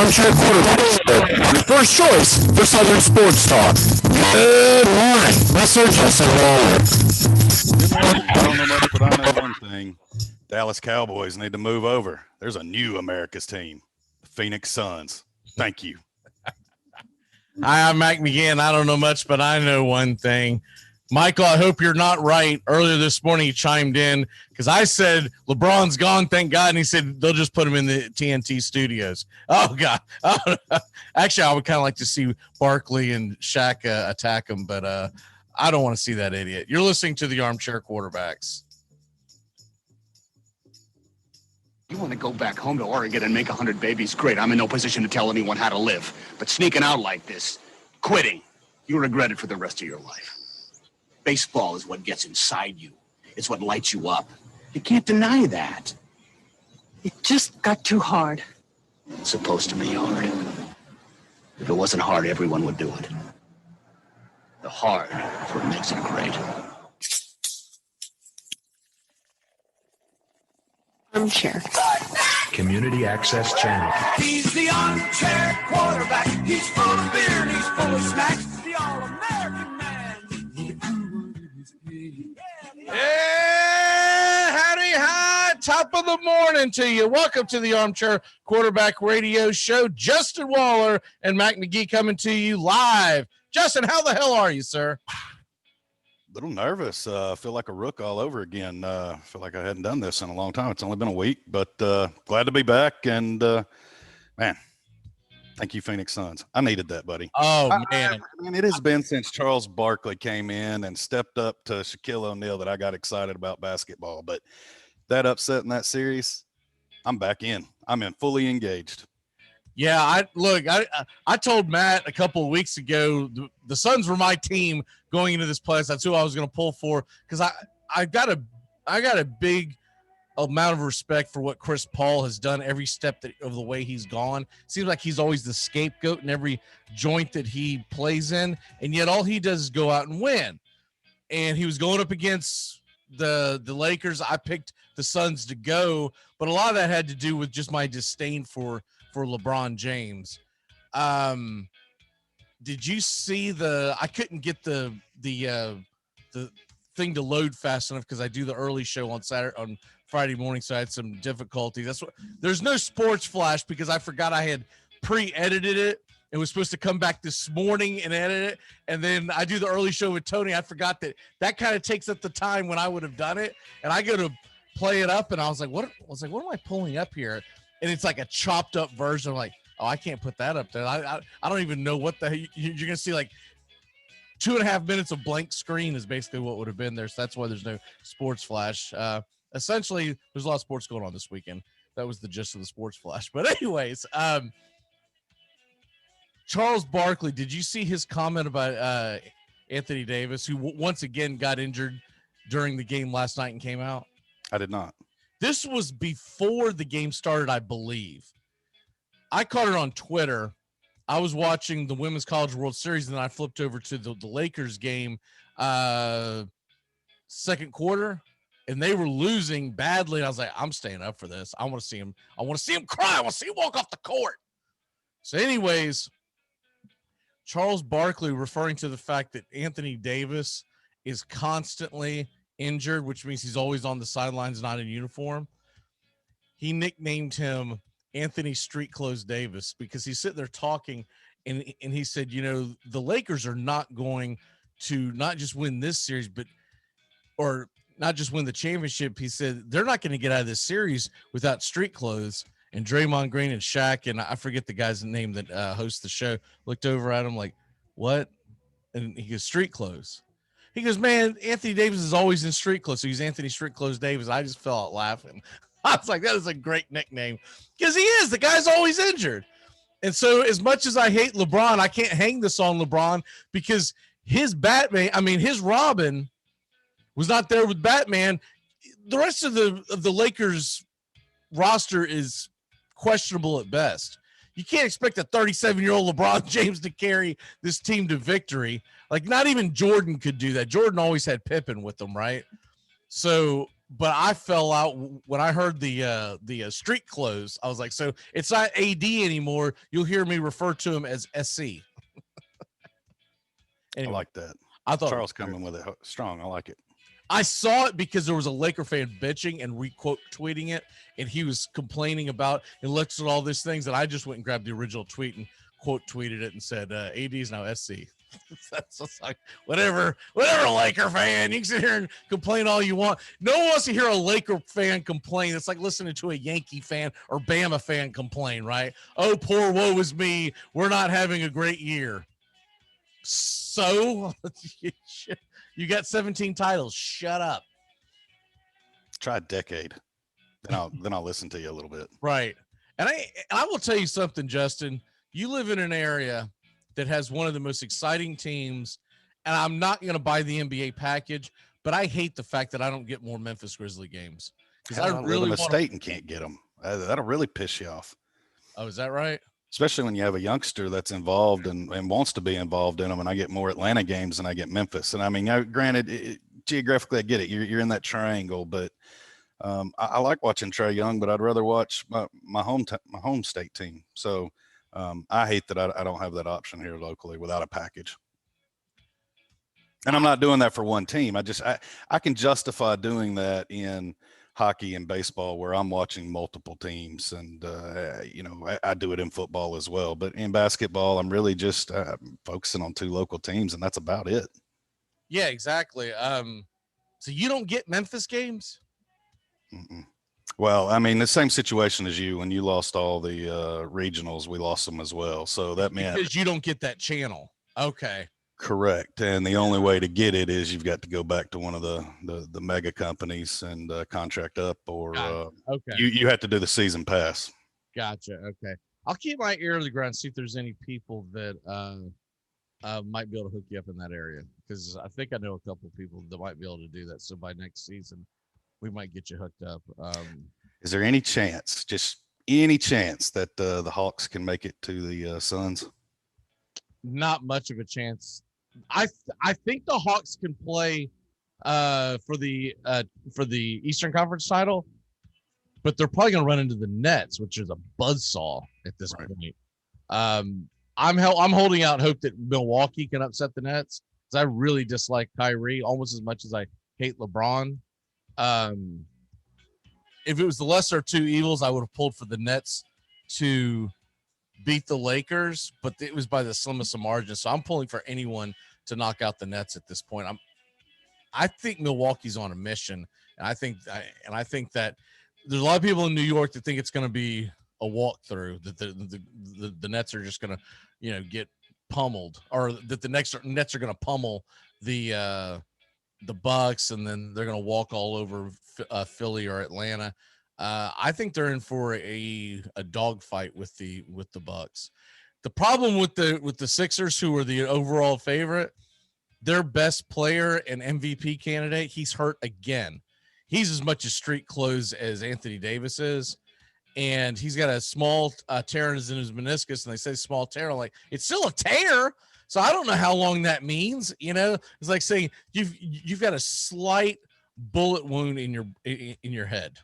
Armchair Quarterback, your first choice for Southern Sports Talk. Good morning, Mr. Justin Waller. Good morning. I don't know much, but I know one thing. Dallas Cowboys need to move over. There's a new America's team, the Phoenix Suns. Thank you. Hi, I'm Mac McGinn. I don't know much, but I know one thing. Michael, I hope you're not right. Earlier this morning, he chimed in because I said LeBron's gone, thank God. And he said they'll just put him in the TNT studios. Oh, God. Actually, I would kind of like to see Barkley and Shaq attack him, but I don't want to see that idiot. You're listening to the Armchair Quarterbacks. You want to go back home to Oregon and make 100 babies? Great. I'm in no position to tell anyone how to live. But sneaking out like this, quitting, you regret it for the rest of your life. Baseball is what gets inside you. It's what lights you up. You can't deny that. It just got too hard. It's supposed to be hard. If it wasn't hard, everyone would do it. The hard is what makes it great. Armchair. Community Access Channel. He's the armchair quarterback. He's full of beer and he's full of snacks. The all-American man. Yeah, howdy, hi, top of the morning to you. Welcome to the Armchair Quarterback Radio Show. Justin Waller and Mac McGee coming to you live. Justin, how the hell are you, sir? A little nervous. Feel like a rook all over again. Feel like I hadn't done this in a long time. It's only been a week, but glad to be back. And, man, thank you, Phoenix Suns. I needed that, buddy. Oh, man. I mean, it has been since Charles Barkley came in and stepped up to Shaquille O'Neal that I got excited about basketball. But that upset in that series, I'm back in. I'm in fully engaged. Yeah, I told Matt a couple of weeks ago the Suns were my team going into this place. That's who I was going to pull for because I got a big amount of respect for what Chris Paul has done every step of the way he's gone. Seems like he's always the scapegoat in every joint that he plays in, and yet all he does is go out and win. And he was going up against the Lakers. I picked the Suns to go, but a lot of that had to do with just my disdain for LeBron James. Did you see I couldn't get the thing to load fast enough because I do the early show on Friday morning, so I had some difficulty. There's no sports flash because I forgot I had pre-edited it. It was supposed to come back this morning and edit it, and then I do the early show with Tony. I forgot that kind of takes up the time when I would have done it, and I go to play it up, and I was like, what am I pulling up here? And it's like a chopped up version. I'm like, oh, I can't put that up there. I don't even know what you're going to see. Like 2.5 minutes of blank screen is basically what would have been there. So that's why there's no sports flash. Essentially, there's a lot of sports going on this weekend. That was the gist of the sports flash. But anyways, Charles Barkley, did you see his comment about Anthony Davis, who once again got injured during the game last night and came out? I did not. This was before the game started, I believe. I caught it on Twitter. I was watching the Women's College World Series, and then I flipped over to the Lakers game second quarter, and they were losing badly. And I was like, I'm staying up for this. I want to see him. I want to see him cry. I want to see him walk off the court. So anyways, Charles Barkley referring to the fact that Anthony Davis is constantly injured, which means he's always on the sidelines, not in uniform. He nicknamed him Anthony Street Clothes Davis because he's sitting there talking, and he said, the Lakers are not going to not just win this series, or not just win the championship. He said they're not going to get out of this series without street clothes. And Draymond Green and Shaq, and I forget the guy's name that hosts the show, looked over at him like, what? And he goes, street clothes. He goes, man, Anthony Davis is always in street clothes. So he's Anthony Street Clothes Davis. I just fell out laughing. I was like, that is a great nickname because he is. The guy's always injured. And so as much as I hate LeBron, I can't hang this on LeBron because his Robin was not there with Batman. The rest of the Lakers roster is questionable at best. You can't expect a 37-year-old LeBron James to carry this team to victory. Like, not even Jordan could do that. Jordan always had Pippen with them, right? So, but I fell out when I heard the street close. I was like, so it's not AD anymore. You'll hear me refer to him as SC. Anyway, I like that. I thought Charles coming with it strong. I like it. I saw it because there was a Laker fan bitching and re-quote tweeting it, and he was complaining about and looked at all these things, and I just went and grabbed the original tweet and quote tweeted it and said, AD is now SC. That's just like whatever, Laker fan. You can sit here and complain all you want. No one wants to hear a Laker fan complain. It's like listening to a Yankee fan or Bama fan complain, right? Oh, poor woe is me. We're not having a great year. So you got 17 titles. Shut up. Try a decade. Then I'll listen to you a little bit. Right. And I will tell you something, Justin. You live in an area that has one of the most exciting teams, and I'm not going to buy the NBA package, but I hate the fact that I don't get more Memphis Grizzly games because I really live in a state and can't get them. That'll really piss you off. Oh, is that right? Especially when you have a youngster that's involved and wants to be involved in them. And I get more Atlanta games than I get Memphis. And I mean, granted, geographically, I get it. You're in that triangle, but I like watching Trae Young, but I'd rather watch my home state team. So I hate that I don't have that option here locally without a package. And I'm not doing that for one team. I can justify doing that in hockey and baseball where I'm watching multiple teams, and I do it in football as well. But in basketball, I'm really just focusing on 2 local teams, and that's about it. Yeah, exactly. So you don't get Memphis games? Mm-mm. Well, I mean, the same situation as you. When you lost all the regionals, we lost them as well. So that meant because you don't get that channel. Okay. Correct. And the only way to get it is you've got to go back to one of the mega companies and contract up, or okay. You have to do the season pass. Gotcha. Okay. I'll keep my ear to the ground, see if there's any people that might be able to hook you up in that area, because I think I know a couple of people that might be able to do that. So by next season, we might get you hooked up. Is there any chance, just any chance, that the Hawks can make it to the Suns? Not much of a chance. I think the Hawks can play for the Eastern Conference title, but they're probably going to run into the Nets, which is a buzzsaw at this point. I'm holding out hope that Milwaukee can upset the Nets, because I really dislike Kyrie almost as much as I hate LeBron. If it was the lesser of 2 evils, I would have pulled for the Nets to beat the Lakers, but it was by the slimmest of margins. So I'm pulling for anyone to knock out the Nets at this point. I think Milwaukee's on a mission, and I think that there's a lot of people in New York that think it's going to be a walkthrough, that the Nets are just going to, get pummeled, or that the Nets are going to pummel the Bucks, and then they're going to walk all over Philly or Atlanta. I think they're in for a dogfight with the Bucks. The problem with the Sixers, who are the overall favorite, their best player and MVP candidate, he's hurt again. He's as much a street clothes as Anthony Davis is, and he's got a small tear in his meniscus. And they say small tear, I'm like, it's still a tear. So I don't know how long that means. It's like saying you've got a slight bullet wound in your head.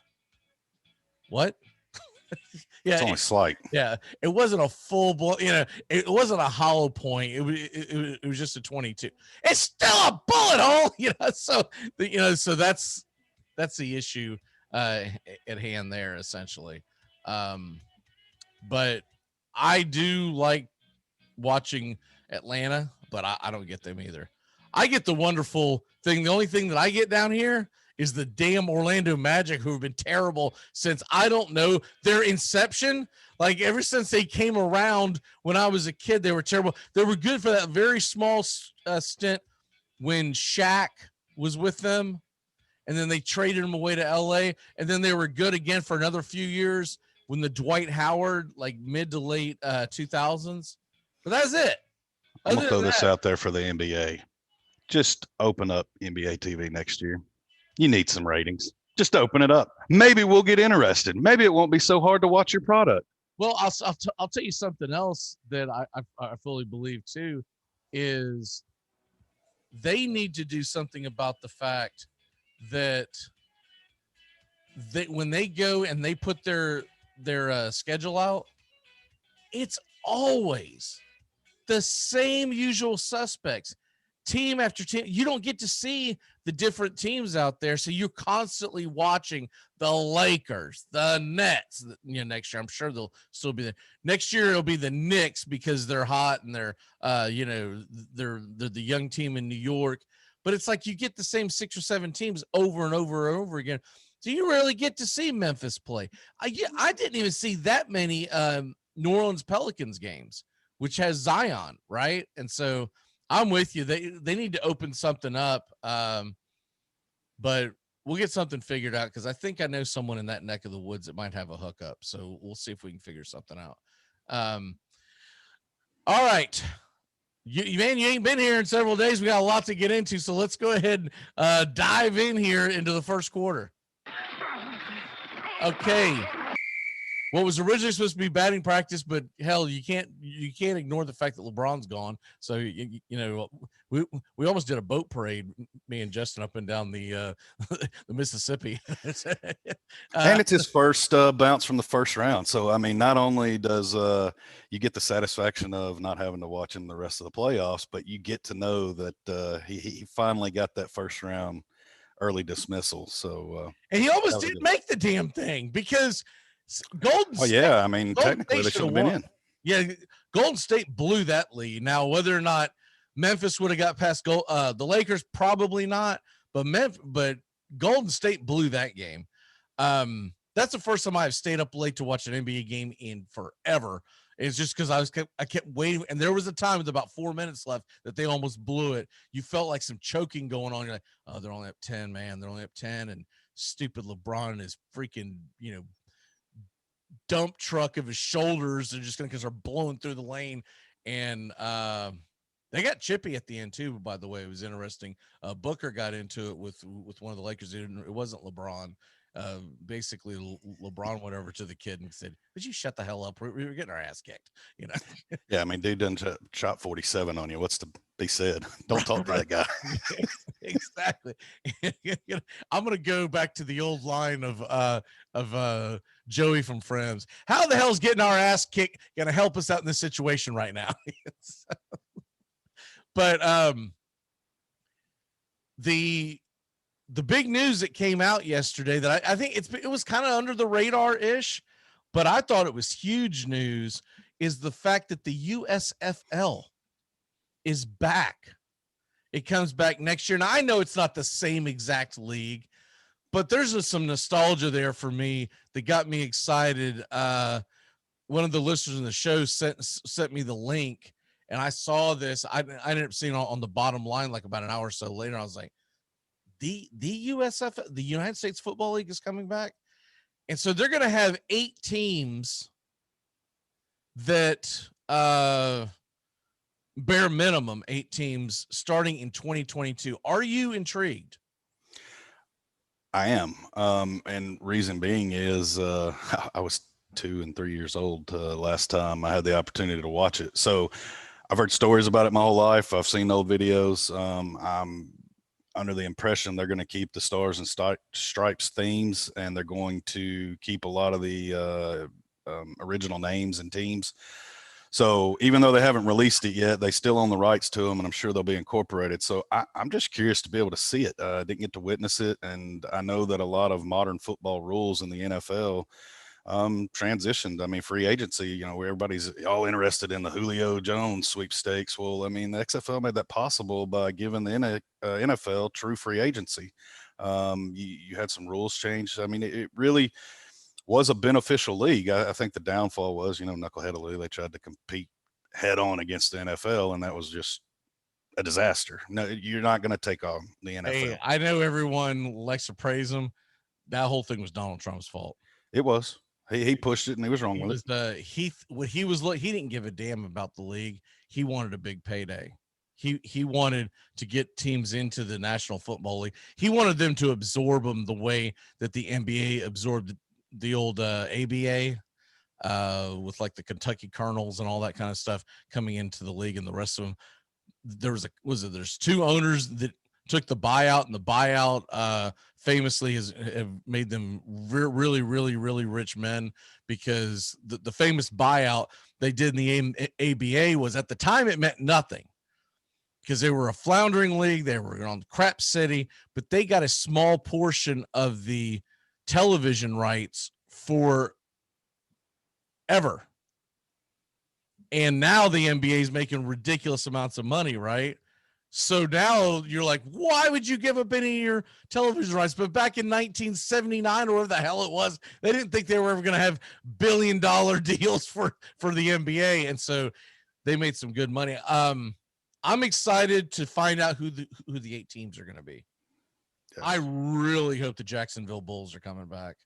What? Yeah, it's only slight. Yeah, it wasn't a full blow. It wasn't a hollow point. It was just a 22. It's still a bullet hole. So that's the issue at hand there, essentially. But I do like watching Atlanta, but I don't get them either. I get the wonderful thing. The only thing that I get down here is the damn Orlando Magic, who have been terrible since, I don't know, their inception. Like, ever since they came around when I was a kid, they were terrible. They were good for that very small stint when Shaq was with them, and then they traded him away to LA, and then they were good again for another few years when the Dwight Howard, like mid to late 2000s. But that's it. I'm going to throw this out there for the NBA. Just open up NBA TV next year. You need some ratings. Just open it up. Maybe we'll get interested. Maybe it won't be so hard to watch your product. Well, I'll tell you something else that I fully believe too, is they need to do something about the fact that when they go and they put their schedule out, it's always the same usual suspects, team after team. You don't get to see the different teams out there, so you're constantly watching the Lakers, the Nets. Next year I'm sure they'll still be there. Next year it'll be the Knicks because they're hot and they're they're the young team in New York. But it's like you get the same 6 or 7 teams over and over and over again. So you rarely get to see Memphis play. I didn't even see that many New Orleans Pelicans games, which has Zion, right? And so I'm with you. They need to open something up, but we'll get something figured out because I think I know someone in that neck of the woods that might have a hookup. So we'll see if we can figure something out. All right. You ain't been here in several days. We got a lot to get into, so let's go ahead and dive in here into the first quarter. Okay. What was originally supposed to be batting practice, but hell, you can't ignore the fact that LeBron's gone. So we almost did a boat parade, me and Justin, up and down the Mississippi. And it's his first bounce from the first round. So I mean, not only does you get the satisfaction of not having to watch him the rest of the playoffs, but you get to know that he finally got that first round early dismissal. So and he almost didn't make the damn thing because Golden State. Oh yeah, I mean technically they should have been in. Yeah, Golden State blew that lead. Now whether or not Memphis would have got past the Lakers, probably not. But Golden State blew that game. That's the first time I've stayed up late to watch an NBA game in forever. It's just because I kept waiting, and there was a time with about 4 minutes left that they almost blew it. You felt like some choking going on. You're like, oh, they're only up 10, man. They're only up 10, and stupid LeBron and his freaking dump truck of his shoulders. They're just because they're blowing through the lane, and they got chippy at the end too. By the way, it was interesting. Booker got into it with one of the Lakers. It wasn't LeBron. Basically LeBron went over to the kid and said, would you shut the hell up? We were getting our ass kicked, Yeah, I mean, dude done shot 47 on you. What's to be said? Don't talk to that guy. Exactly. I'm gonna go back to the old line of Joey from Friends. How the hell's getting our ass kicked gonna help us out in this situation right now? But the big news that came out yesterday that I think it was kind of under the radar ish, but I thought it was huge news is the fact that the USFL is back. It comes back next year. And I know it's not the same exact league, but there's some nostalgia there for me that got me excited. One of the listeners in the show sent me the link, and I saw this. I ended up seeing it on the bottom line like about an hour or so later. I was like, the USFL, the United States Football League, is coming back. And so they're going to have 8 teams that bare minimum 8 teams starting in 2022. Are you intrigued? I am. And reason being is I was 2 and 3 years old last time I had the opportunity to watch it. So I've heard stories about it my whole life. I've seen old videos. I'm under the impression they're going to keep the Stars and Stripes themes, and they're going to keep a lot of the original names and teams. So even though they haven't released it yet, they still own the rights to them, and I'm sure they'll be incorporated. So I'm just curious to be able to see it. I didn't get to witness it, and I know that a lot of modern football rules in the NFL transitioned. I mean, free agency, where everybody's all interested in the Julio Jones sweepstakes. Well, I mean, the XFL made that possible by giving the NFL true free agency. You had some rules changed. I mean, it really was a beneficial league. I think the downfall was, knucklehead league. They tried to compete head on against the NFL, and that was just a disaster. No, you're not going to take on the NFL. Hey, I know everyone likes to praise him. That whole thing was Donald Trump's fault. It was. He pushed it, and he was wrong with it. He didn't give a damn about the league. He wanted a big payday. He wanted to get teams into the National Football League. He wanted them to absorb them the way that the NBA absorbed the old ABA with like the Kentucky Colonels and all that kind of stuff coming into the league, and the rest of them. There's 2 owners that took the buyout, and the buyout famously have made them really, really, really rich men, because the famous buyout they did in the ABA was, at the time, it meant nothing because they were a floundering league. They were on crap city, but they got a small portion of the television rights for ever. And now the NBA is making ridiculous amounts of money, right? So now you're like, why would you give up any of your television rights? But back in 1979 or whatever the hell it was, they didn't think they were ever going to have billion-dollar deals for the NBA. And so they made some good money. I'm excited to find out who the 8 teams are going to be. Yes. I really hope the Jacksonville Bulls are coming back.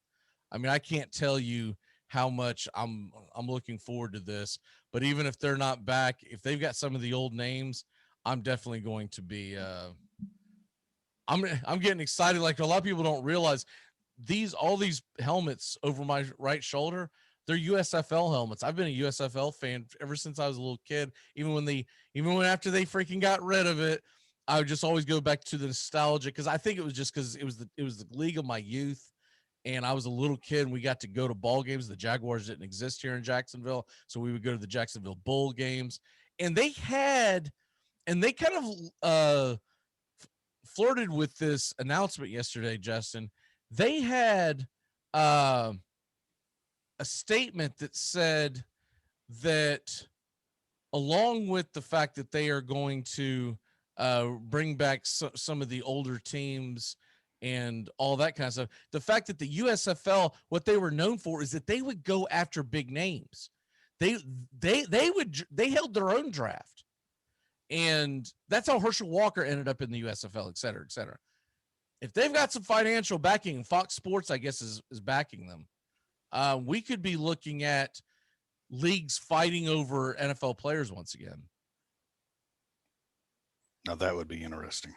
I mean, I can't tell you how much I'm looking forward to this, but even if they're not back, if they've got some of the old names, I'm definitely going to be I'm getting excited. Like, a lot of people don't realize all these helmets over my right shoulder, they're USFL helmets. I've been a USFL fan ever since I was a little kid. Even when after they freaking got rid of it, I would just always go back to the nostalgia, because I think it was just because it was the league of my youth. And I was a little kid, and we got to go to ball games. The Jaguars didn't exist here in Jacksonville, so we would go to the Jacksonville Bull games. And they kind of flirted with this announcement yesterday, Justin. They had a statement that said that, along with the fact that they are going to bring back some of the older teams and all that kind of stuff, the fact that the USFL, what they were known for is that they would go after big names. They held their own draft, and that's how Herschel Walker ended up in the USFL, et cetera, et cetera. If they've got some financial backing, Fox Sports, I guess, is backing them, we could be looking at leagues fighting over NFL players once again. Now that would be interesting.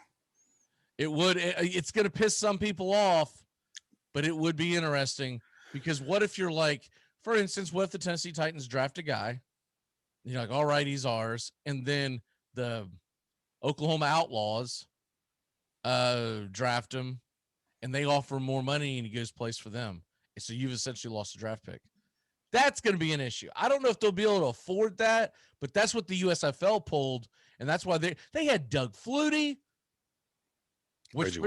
It would. It's going to piss some people off, but it would be interesting, because what if you're like, for instance, what if the Tennessee Titans draft a guy? You're like, all right, he's ours. And then the Oklahoma Outlaws draft him, and they offer more money, and he goes plays for them. And so you've essentially lost a draft pick. That's going to be an issue. I don't know if they'll be able to afford that, but that's what the USFL pulled, and that's why they had Doug Flutie, which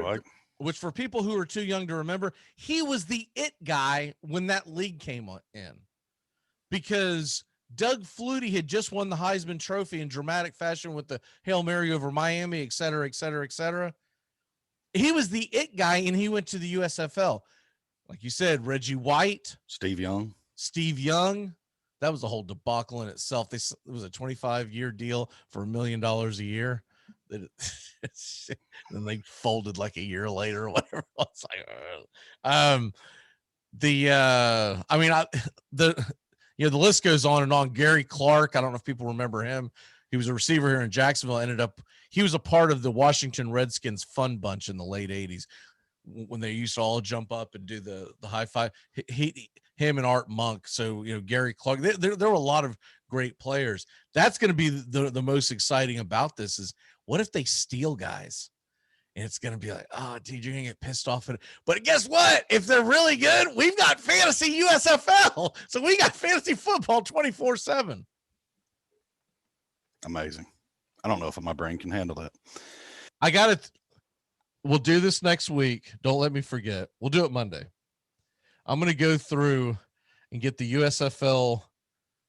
for people who are too young to remember, he was the it guy when that league came in, because Doug Flutie had just won the Heisman Trophy in dramatic fashion with the Hail Mary over Miami, et cetera, et cetera, et cetera. He was the it guy, and he went to the USFL. Like you said, Reggie White, Steve Young. That was a whole debacle in itself. It was a 25-year deal for $1 million a year. Then they folded like a year later or whatever. It's like, the list goes on and on. Gary Clark, I don't know if people remember him. He was a receiver here in Jacksonville. He was a part of the Washington Redskins fun bunch in the late 80s when they used to all jump up and do the high five. Him and Art Monk. So, Gary Clark, there were a lot of great players. That's going to be the most exciting about this, is what if they steal guys? And it's going to be like, oh, dude, you're going to get pissed off at it. But guess what? If they're really good, we've got fantasy USFL. So we got fantasy football 24/7. Amazing. I don't know if my brain can handle that. I got it. We'll do this next week. Don't let me forget. We'll do it Monday. I'm going to go through and get the USFL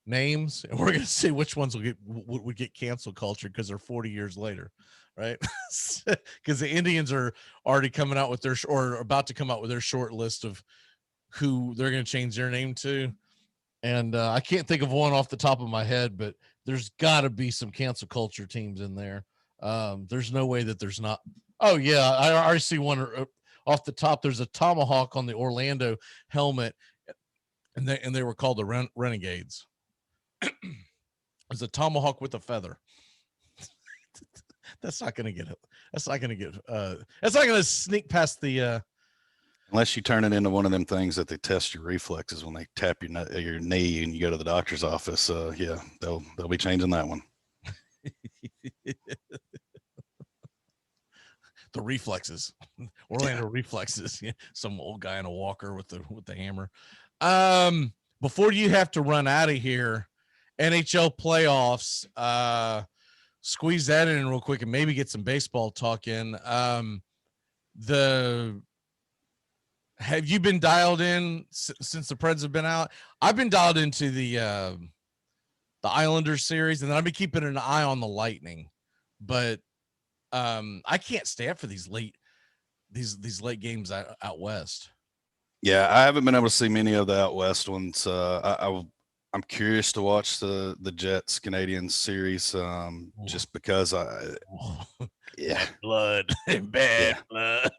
names, and we're going to see which ones would get cancel culture because they're 40 years later, right? Because the Indians are already coming out with or about to come out with their short list of who they're going to change their name to. And I can't think of one off the top of my head, but there's got to be some cancel culture teams in there. There's no way that there's not. Oh, yeah, I already see one off the top. There's a tomahawk on the Orlando helmet, and they were called the Renegades. It's a tomahawk with a feather. That's not going to get it. That's not going to sneak past the. Unless you turn it into one of them things that they test your reflexes when they tap your knee and you go to the doctor's office. Yeah, they'll be changing that one. The reflexes, Orlando reflexes. Yeah, some old guy in a walker with the hammer. Before you have to run out of here, NHL playoffs. Squeeze that in real quick and maybe get some baseball talk in. Have you been dialed in since the Preds have been out? I've been dialed into the Islanders series, and then I've been keeping an eye on the Lightning, but I can't stay up for these late games out west. Yeah, I haven't been able to see many of the out west ones. I'm curious to watch the Jets Canadiens series, just because yeah, blood and bad blood.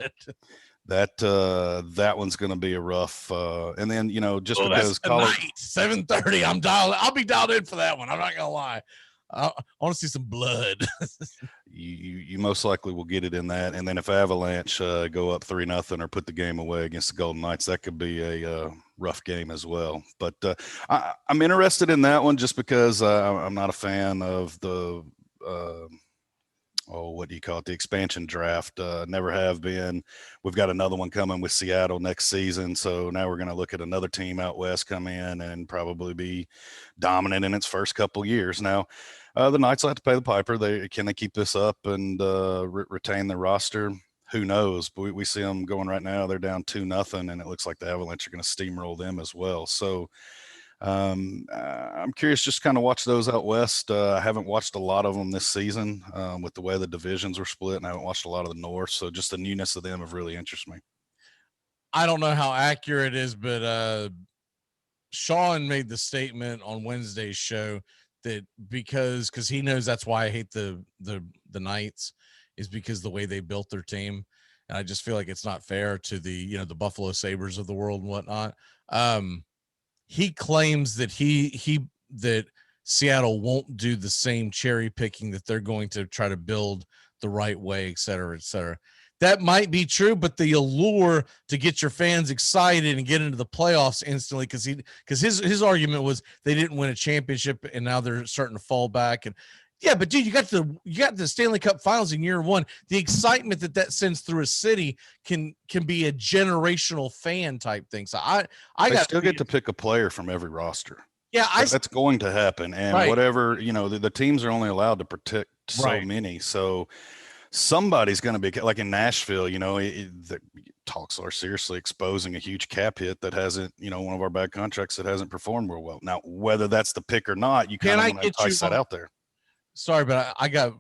That one's going to be a rough. And then just because Colorado 7:30, I'll be dialed in for that one. I'm not gonna lie. I want to see some blood. you most likely will get it in that. And then if Avalanche go up 3-0 or put the game away against the Golden Knights, that could be a rough game as well. But I'm interested in that one just because I'm not a fan of the what do you call it? The expansion draft. Never have been. We've got another one coming with Seattle next season. So now we're going to look at another team out west come in and probably be dominant in its first couple years. Now, the Knights will have to pay the piper. Can they keep this up and retain the roster? Who knows? But we see them going right now. They're down 2-0, and it looks like the Avalanche are going to steamroll them as well. So I'm curious, just kind of watch those out west. I haven't watched a lot of them this season with the way the divisions were split, and I haven't watched a lot of the North. So just the newness of them have really interested me. I don't know how accurate it is, but Sean made the statement on Wednesday's show that because he knows that's why I hate the Knights is because the way they built their team. And I just feel like it's not fair to the Buffalo Sabres of the world and whatnot. He claims that that Seattle won't do the same cherry picking, that they're going to try to build the right way, et cetera, et cetera. That might be true, but the allure to get your fans excited and get into the playoffs instantly, because his argument was they didn't win a championship and now they're starting to fall back. And yeah, but dude, you got the Stanley Cup Finals in year one. The excitement that sends through a city can be a generational fan type thing. So I still get to pick a player from every roster. Yeah, that's going to happen, and right. Whatever the teams are only allowed to protect so right. many. So somebody's going to be like in Nashville. The talks are seriously exposing a huge cap hit that hasn't, one of our bad contracts that hasn't performed real well. Now, whether that's the pick or not, you kind of want to entice that out there. Sorry, but I got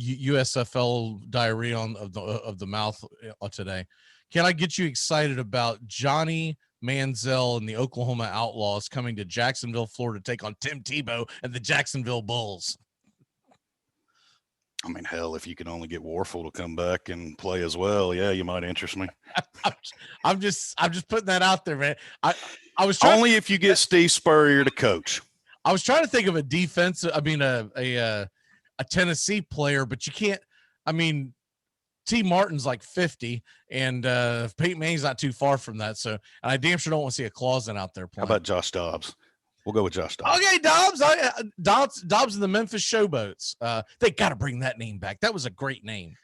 USFL diarrhea of the mouth today. Can I get you excited about Johnny Manziel and the Oklahoma Outlaws coming to Jacksonville, Florida, to take on Tim Tebow and the Jacksonville Bulls? I mean, hell, if you can only get Warfel to come back and play as well, yeah, you might interest me. I'm just putting that out there, man. I was only if you get Steve Spurrier to coach. I was trying to think of a defense. I mean, a Tennessee player, but you can't. I mean, T. Martin's like 50, and Peyton Manning's not too far from that. So, and I damn sure don't want to see a Clausen out there playing. How about Josh Dobbs? We'll go with Josh Dobbs. Okay, Dobbs and the Memphis Showboats. They got to bring that name back. That was a great name.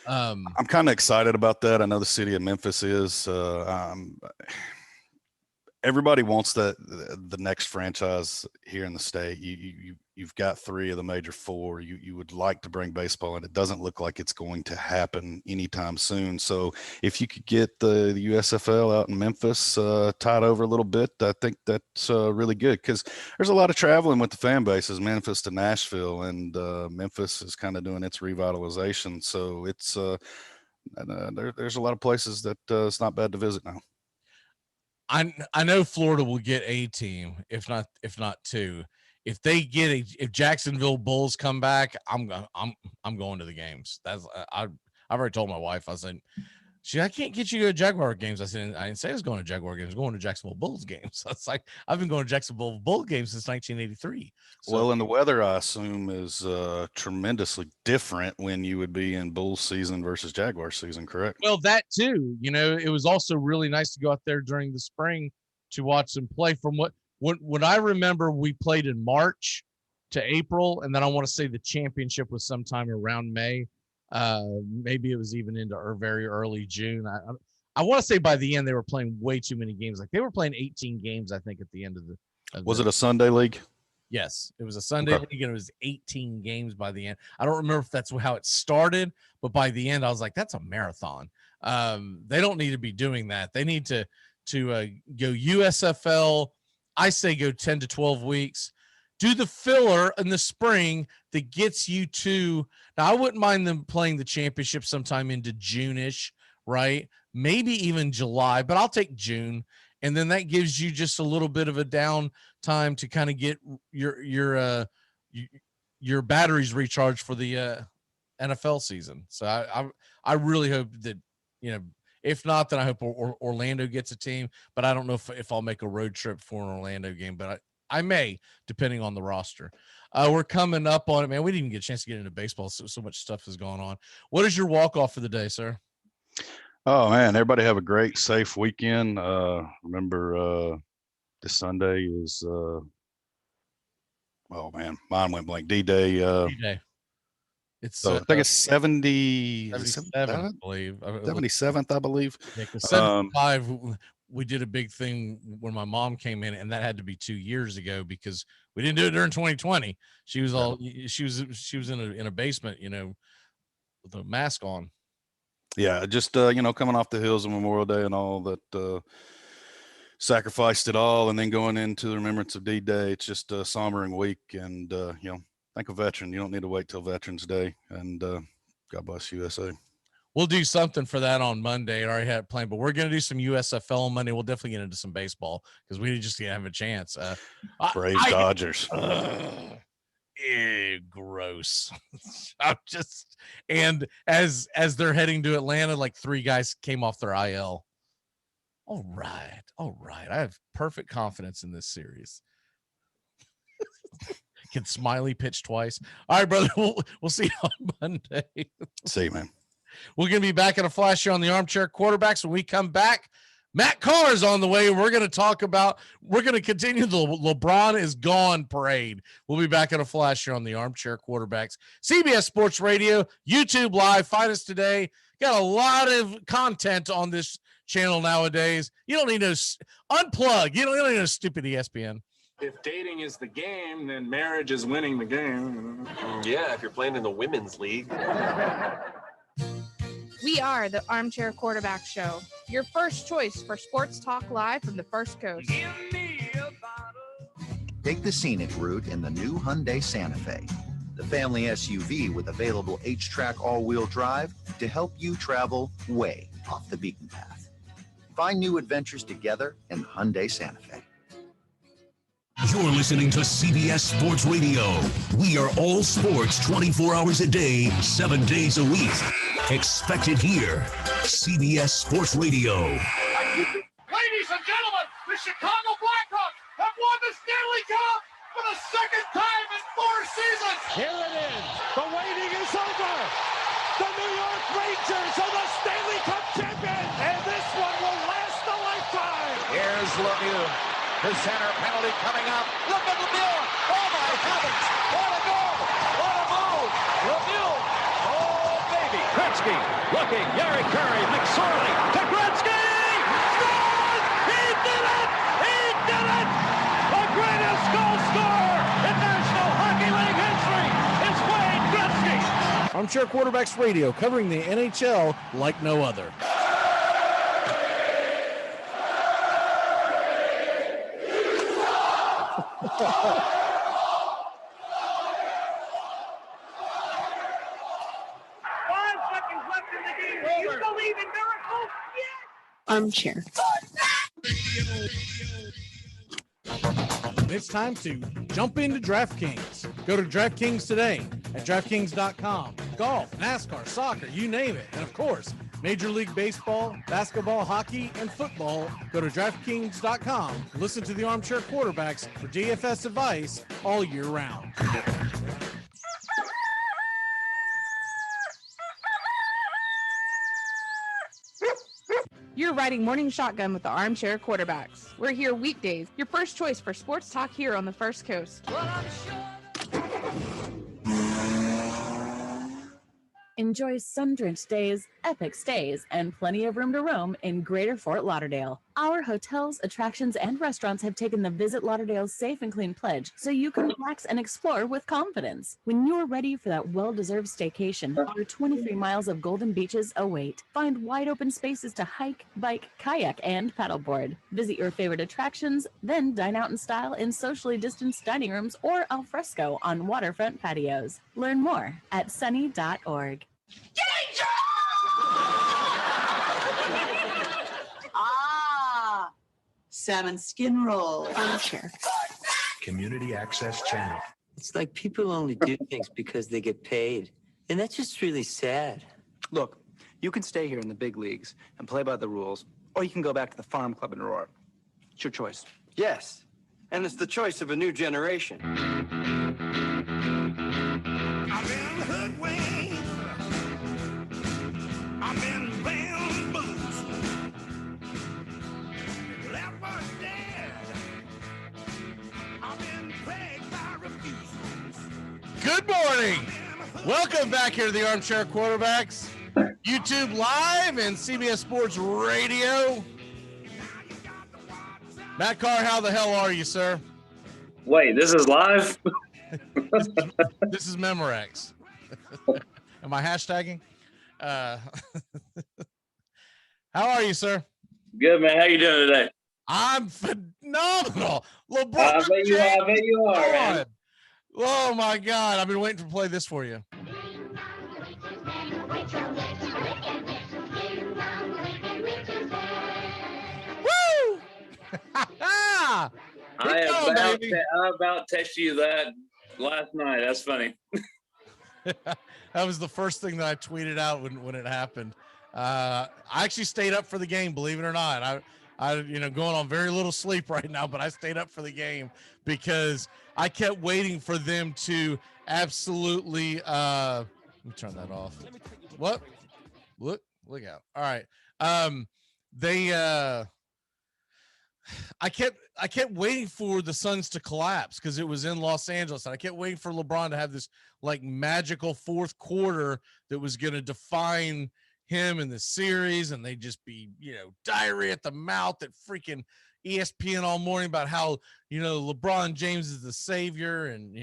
I'm kind of excited about that. I know the city of Memphis is. Everybody wants the next franchise here in the state. You've got 3 of the major 4. You would like to bring baseball, and it doesn't look like it's going to happen anytime soon. So if you could get the USFL out in Memphis tied over a little bit, I think that's really good, because there's a lot of traveling with the fan bases, Memphis to Nashville, and Memphis is kind of doing its revitalization. So it's there's a lot of places that it's not bad to visit now. I know Florida will get a team, if not 2. If they if Jacksonville Bulls come back, I'm going to the games. I've already told my wife. I said, I can't get you to Jaguar games. I said, I didn't say I was going to Jaguar games. I'm going to Jacksonville Bulls games. It's like I've been going to Jacksonville Bull games since 1983. So, well, and the weather, I assume, is tremendously different when you would be in Bulls season versus Jaguar season, correct? Well, that too. It was also really nice to go out there during the spring to watch them play. From what I remember, we played in March to April, and then I want to say the championship was sometime around May. Maybe it was even into very early June. I want to say by the end they were playing way too many games. Like they were playing 18 games, I think, at the end of the. Was it a Sunday league? Yes, it was a Sunday league, and it was 18 games by the end. I don't remember if that's how it started, but by the end, I was like, "That's a marathon." They don't need to be doing that. They need to go USFL. I say go 10 to 12 weeks. Do the filler in the spring that gets you to. Now, I wouldn't mind them playing the championship sometime into June-ish, right? Maybe even July, but I'll take June. And then that gives you just a little bit of a down time to kind of get your batteries recharged for the NFL season. So I really hope that, if not, then I hope Orlando gets a team, but I don't know if I'll make a road trip for an Orlando game, but I may, depending on the roster. We're coming up on it, man. We didn't even get a chance to get into baseball. So much stuff has gone on. What is your walk-off for the day, sir? Oh man, everybody have a great, safe weekend. Remember, this Sunday is, oh man, mine went blank. D-Day. D-Day. It's so I think it's 77, I believe. 77th, I believe. Yeah, 75. We did a big thing when my mom came in, and that had to be 2 years ago because we didn't do it during 2020. She was in a basement, with a mask on. Yeah, just coming off the heels of Memorial Day and all that, sacrificed it all, and then going into the remembrance of D-Day. It's just a sombering week, and thank a veteran. You don't need to wait till Veterans Day, and God bless USA. We'll do something for that on Monday. I already had it planned, but we're going to do some USFL on Monday. We'll definitely get into some baseball because we just didn't have a chance. Braves, Dodgers. Gross. I'm just, and as they're heading to Atlanta, like 3 guys came off their IL. All right. I have perfect confidence in this series. Can Smiley pitch twice? All right, brother. We'll see you on Monday. See you, man. We're going to be back in a flash here on the Armchair Quarterbacks. When we come back, Matt Carr's on the way. We're going to continue the LeBron is gone parade. We'll be back in a flash here on the Armchair Quarterbacks. CBS Sports Radio, YouTube Live. Find us today. Got a lot of content on this channel nowadays. You don't need no unplug. You don't need no stupid ESPN. If dating is the game, then marriage is winning the game. Yeah, if you're playing in the women's league. We are the Armchair Quarterback Show, your first choice for sports talk live from the First Coast. Take the scenic route in the new Hyundai Santa Fe, the family SUV with available H-Track all-wheel drive to help you travel way off the beaten path. Find new adventures together in the Hyundai Santa Fe. You're listening to CBS Sports Radio. We are all sports 24 hours a day, 7 days a week. Expect it here. CBS Sports Radio. Ladies and gentlemen, the Chicago Blackhawks have won the Stanley Cup for the second time in 4 seasons. Here it is. The waiting is over. The New York Rangers are the Stanley Cup champions, and this one will last a lifetime. Here's Lemieux. The center penalty coming up. Look at Lemieux. Oh, my heavens. What a goal. What a move. Lemieux. Oh, baby. Gretzky looking. Gary Curry. McSorley to Gretzky. Scores! He did it. He did it. The greatest goal scorer in National Hockey League history is Wayne Gretzky. Armchair Quarterbacks Radio, covering the NHL like no other. Armchair. It's time to jump into DraftKings. Go to DraftKings today at DraftKings.com. Golf, NASCAR, soccer, you name it. And of course, Major League Baseball, basketball, hockey, and football. Go to DraftKings.com. Listen to the Armchair Quarterbacks for DFS advice all year round. You're riding Morning Shotgun with the Armchair Quarterbacks. We're here weekdays, your first choice for sports talk here on the First Coast. Enjoy sun-drenched days, epic stays, and plenty of room to roam in Greater Fort Lauderdale. Our hotels, attractions, and restaurants have taken the Visit Lauderdale's Safe and Clean pledge, so you can relax and explore with confidence. When you're ready for that well-deserved staycation, our 23 miles of golden beaches await. Find wide-open spaces to hike, bike, kayak, and paddleboard. Visit your favorite attractions, then dine out in style in socially distanced dining rooms or al fresco on waterfront patios. Learn more at sunny.org. Ah, salmon skin roll. Armchair. Community Access Channel. It's like people only do things because they get paid. And that's just really sad. Look, you can stay here in the big leagues and play by the rules, or you can go back to the farm club in Aurora. It's your choice. Yes, and it's the choice of a new generation. I've been hoodwinked. I've been bamboozled. Left for dead. I've been plagued by refusals. Good morning. Welcome back here to the Armchair Quarterbacks. YouTube Live and CBS Sports Radio. Matt Carr, how the hell are you, sir? Wait, this is live? This is Memorex. Am I hashtagging? How are you, sir? Good, man. How you doing today? I'm phenomenal. LeBron I bet you are, man. Oh, my God. I've been waiting to play this for you. Woo! I about texted you that last night. That's funny. That was the first thing that I tweeted out when it happened. I actually stayed up for the game, believe it or not. I going on very little sleep right now, but I stayed up for the game because I kept waiting for them to absolutely let me turn that off. What? Look out. All right. I kept waiting for the Suns to collapse because it was in Los Angeles, and I kept waiting for LeBron to have this like magical fourth quarter that was going to define him in the series, and they'd just be, diarrhea at the mouth at freaking ESPN all morning about how, LeBron James is the savior, and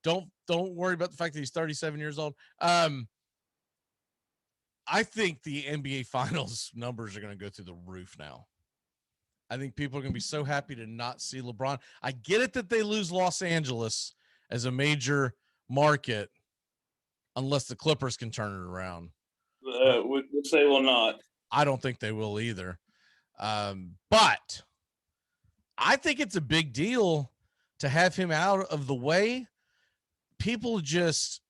don't worry about the fact that he's 37 years old. I think the NBA Finals numbers are going to go through the roof now. I think people are going to be so happy to not see LeBron. I get it that they lose Los Angeles as a major market, unless the Clippers can turn it around. Which they will not. I don't think they will either. But I think it's a big deal to have him out of the way. People just,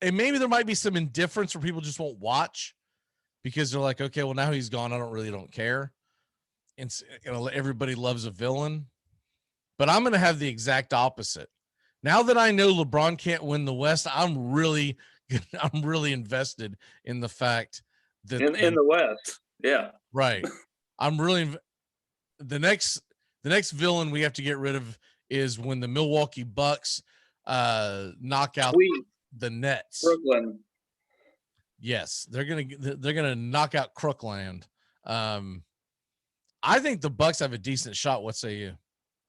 and maybe there might be some indifference where people just won't watch because they're like, okay, well, now he's gone. I don't care. And everybody loves a villain, but I'm going to have the exact opposite. Now that I know LeBron can't win the West, I'm really invested in the fact that in the West. Yeah. Right. I'm really the next villain we have to get rid of is when the Milwaukee Bucks knock out the Nets. Brooklyn. Yes, they're gonna knock out Crookland. I think the Bucks have a decent shot. What say you?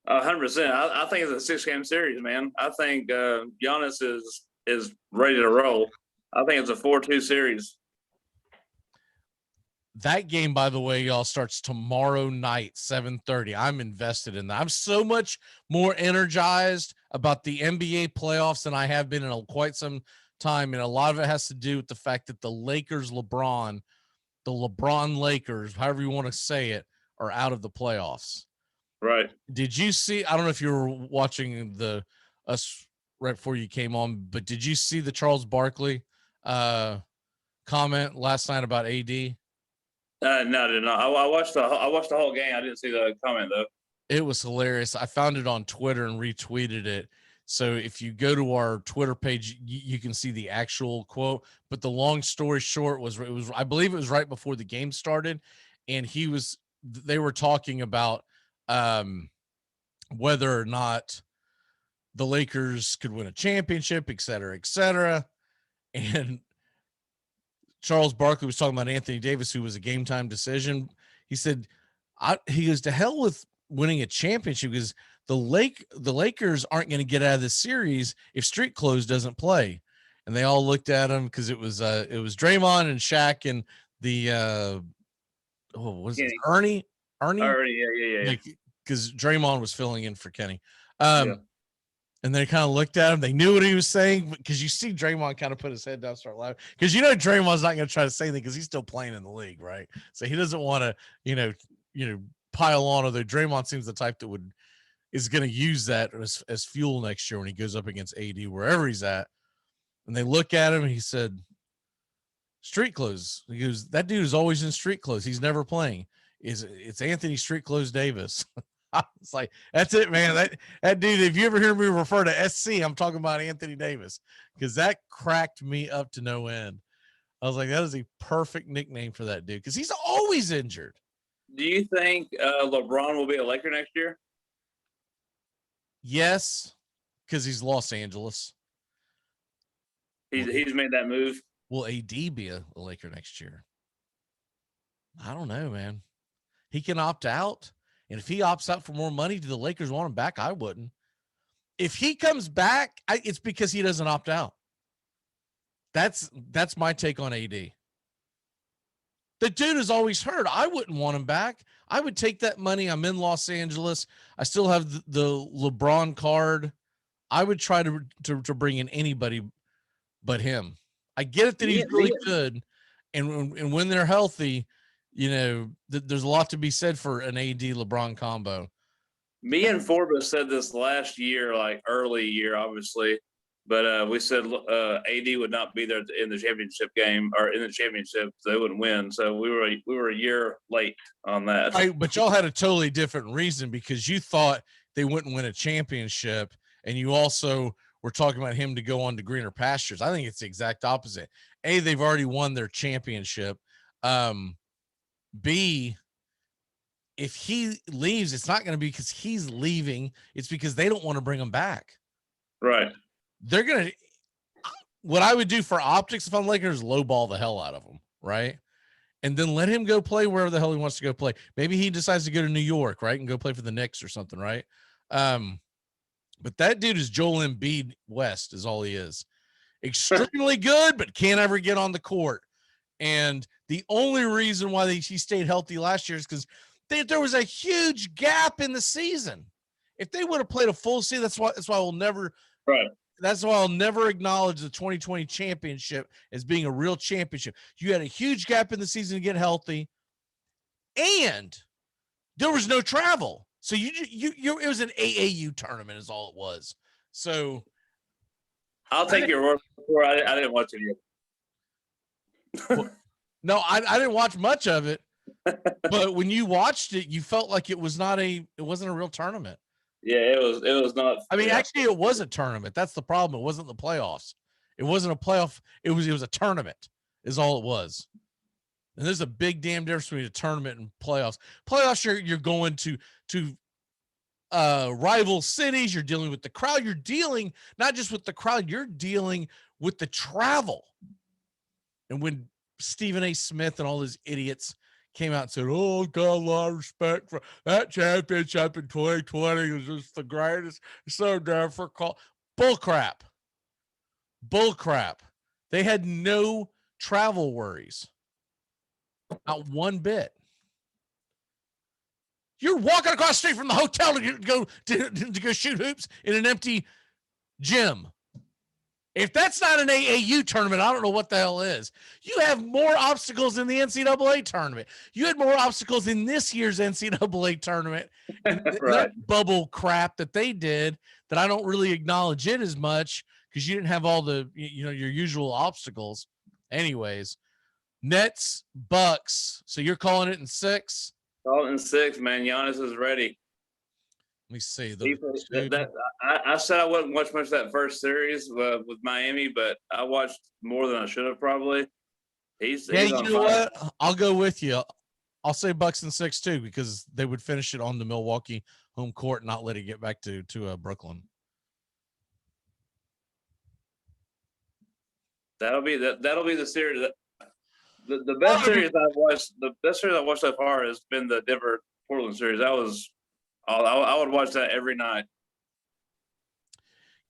100%. I think it's a 6-game series, man. I think Giannis is ready to roll. I think it's a 4-2 series. That game, by the way, y'all, starts tomorrow night, 7:30. I'm invested in that. I'm so much more energized about the NBA playoffs than I have been in quite some time, and a lot of it has to do with the fact that the LeBron Lakers, however you want to say it, are out of the playoffs. Right. Did you see? I don't know if you were watching us right before you came on, but did you see the Charles Barkley comment last night about AD? No, I did not. I watched the whole game. I didn't see the comment though. It was hilarious. I found it on Twitter and retweeted it. So if you go to our Twitter page, you can see the actual quote. But the long story short was I believe it was right before the game started, and they were talking about whether or not the Lakers could win a championship, et cetera, et cetera. And Charles Barkley was talking about Anthony Davis, who was a game time decision. He said, he goes, to hell with winning a championship because the Lakers aren't going to get out of this series if Street Clothes doesn't play. And they all looked at him because it was Draymond and Shaq and the what was it? Ernie? Yeah. Because Draymond was filling in for Kenny. And they kind of looked at him. They knew what he was saying because you see Draymond kind of put his head down, start laughing. Because Draymond's not going to try to say anything because he's still playing in the league, right? So he doesn't want to, pile on. Although Draymond seems the type that is going to use that as fuel next year when he goes up against AD wherever he's at. And they look at him and he said, "Street Clothes." He goes, "That dude is always in street clothes. He's never playing. It's Anthony Street Clothes Davis." It's like, that's it, man. That dude, if you ever hear me refer to SC, I'm talking about Anthony Davis, because that cracked me up to no end. I was like, that is a perfect nickname for that dude because he's always injured. Do you think LeBron will be a Laker next year? Yes, because he's Los Angeles. He's made that move. Will AD be a Laker next year? I don't know, man. He can opt out. And if he opts out for more money, do the Lakers want him back? I wouldn't. If he comes back, it's because he doesn't opt out. That's my take on AD. The dude is always hurt. I wouldn't want him back. I would take that money. I'm in Los Angeles. I still have the LeBron card. I would try to bring in anybody but him. I get it that he's really good. And when they're healthy, there's a lot to be said for an AD LeBron combo. Me and Forbes said this last year, like early year, obviously, but we said AD would not be there in the championship game or in the championship. They wouldn't win. So we were a year late on that. Right, but y'all had a totally different reason because you thought they wouldn't win a championship, and you also were talking about him to go on to greener pastures. I think it's the exact opposite. A, they've already won their championship. B, if he leaves, it's not going to be because he's leaving. It's because they don't want to bring him back. Right. They're going to, what I would do for optics if I'm Lakers, lowball the hell out of him. Right. And then let him go play wherever the hell he wants to go play. Maybe he decides to go to New York, right, and go play for the Knicks or something. Right. But that dude is Joel Embiid West is all he is. Extremely good, but can't ever get on the court. And the only reason why he stayed healthy last year is because there was a huge gap in the season. If they would have played a full season, that's why we'll never. Right. That's why I'll never acknowledge the 2020 championship as being a real championship. You had a huge gap in the season to get healthy, and there was no travel. So it was an AAU tournament is all it was. So I'll take your word for it. I didn't watch it yet. No, I didn't watch much of it, but when you watched it, you felt like it wasn't a real tournament. Yeah, it was not. I mean, actually, it was a tournament. That's the problem. It wasn't the playoffs. It wasn't a playoff. It was a tournament is all it was. And there's a big damn difference between a tournament and playoffs. Playoffs, you're going to rival cities. You're dealing with the crowd. You're dealing not just with the crowd. You're dealing with the travel. And when Stephen A. Smith and all those idiots came out and said, "Oh, got a lot of respect for that championship in 2020. It was just the greatest. It's so difficult." Bullcrap. They had no travel worries. Not one bit. You're walking across the street from the hotel to go shoot hoops in an empty gym. If that's not an AAU tournament, I don't know what the hell is. You have more obstacles in the NCAA tournament. You had more obstacles in this year's NCAA tournament. And Right. that bubble crap that they did that I don't really acknowledge it as much because you didn't have all the, your usual obstacles. Anyways, Nets, Bucks. So you're calling it in 6? Call it in 6, man. Giannis is ready. Let me see. I said I wouldn't watch much of that first series with Miami, but I watched more than I should have probably. He's you on know fire. what? I'll go with you. I'll say Bucks in 6 too because they would finish it on the Milwaukee home court and not let it get back to Brooklyn. That'll be the series. The best series I've watched, so far has been the Denver Portland series. I would watch that every night.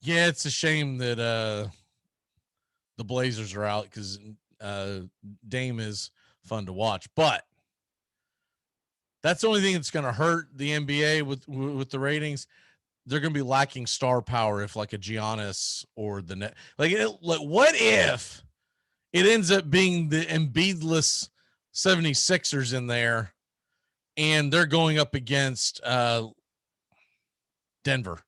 Yeah, it's a shame that the Blazers are out because Dame is fun to watch, but that's the only thing that's going to hurt the NBA with the ratings. They're going to be lacking star power if like a Giannis or the net. Like what if it ends up being the Embiidless 76ers in there and they're going up against Denver?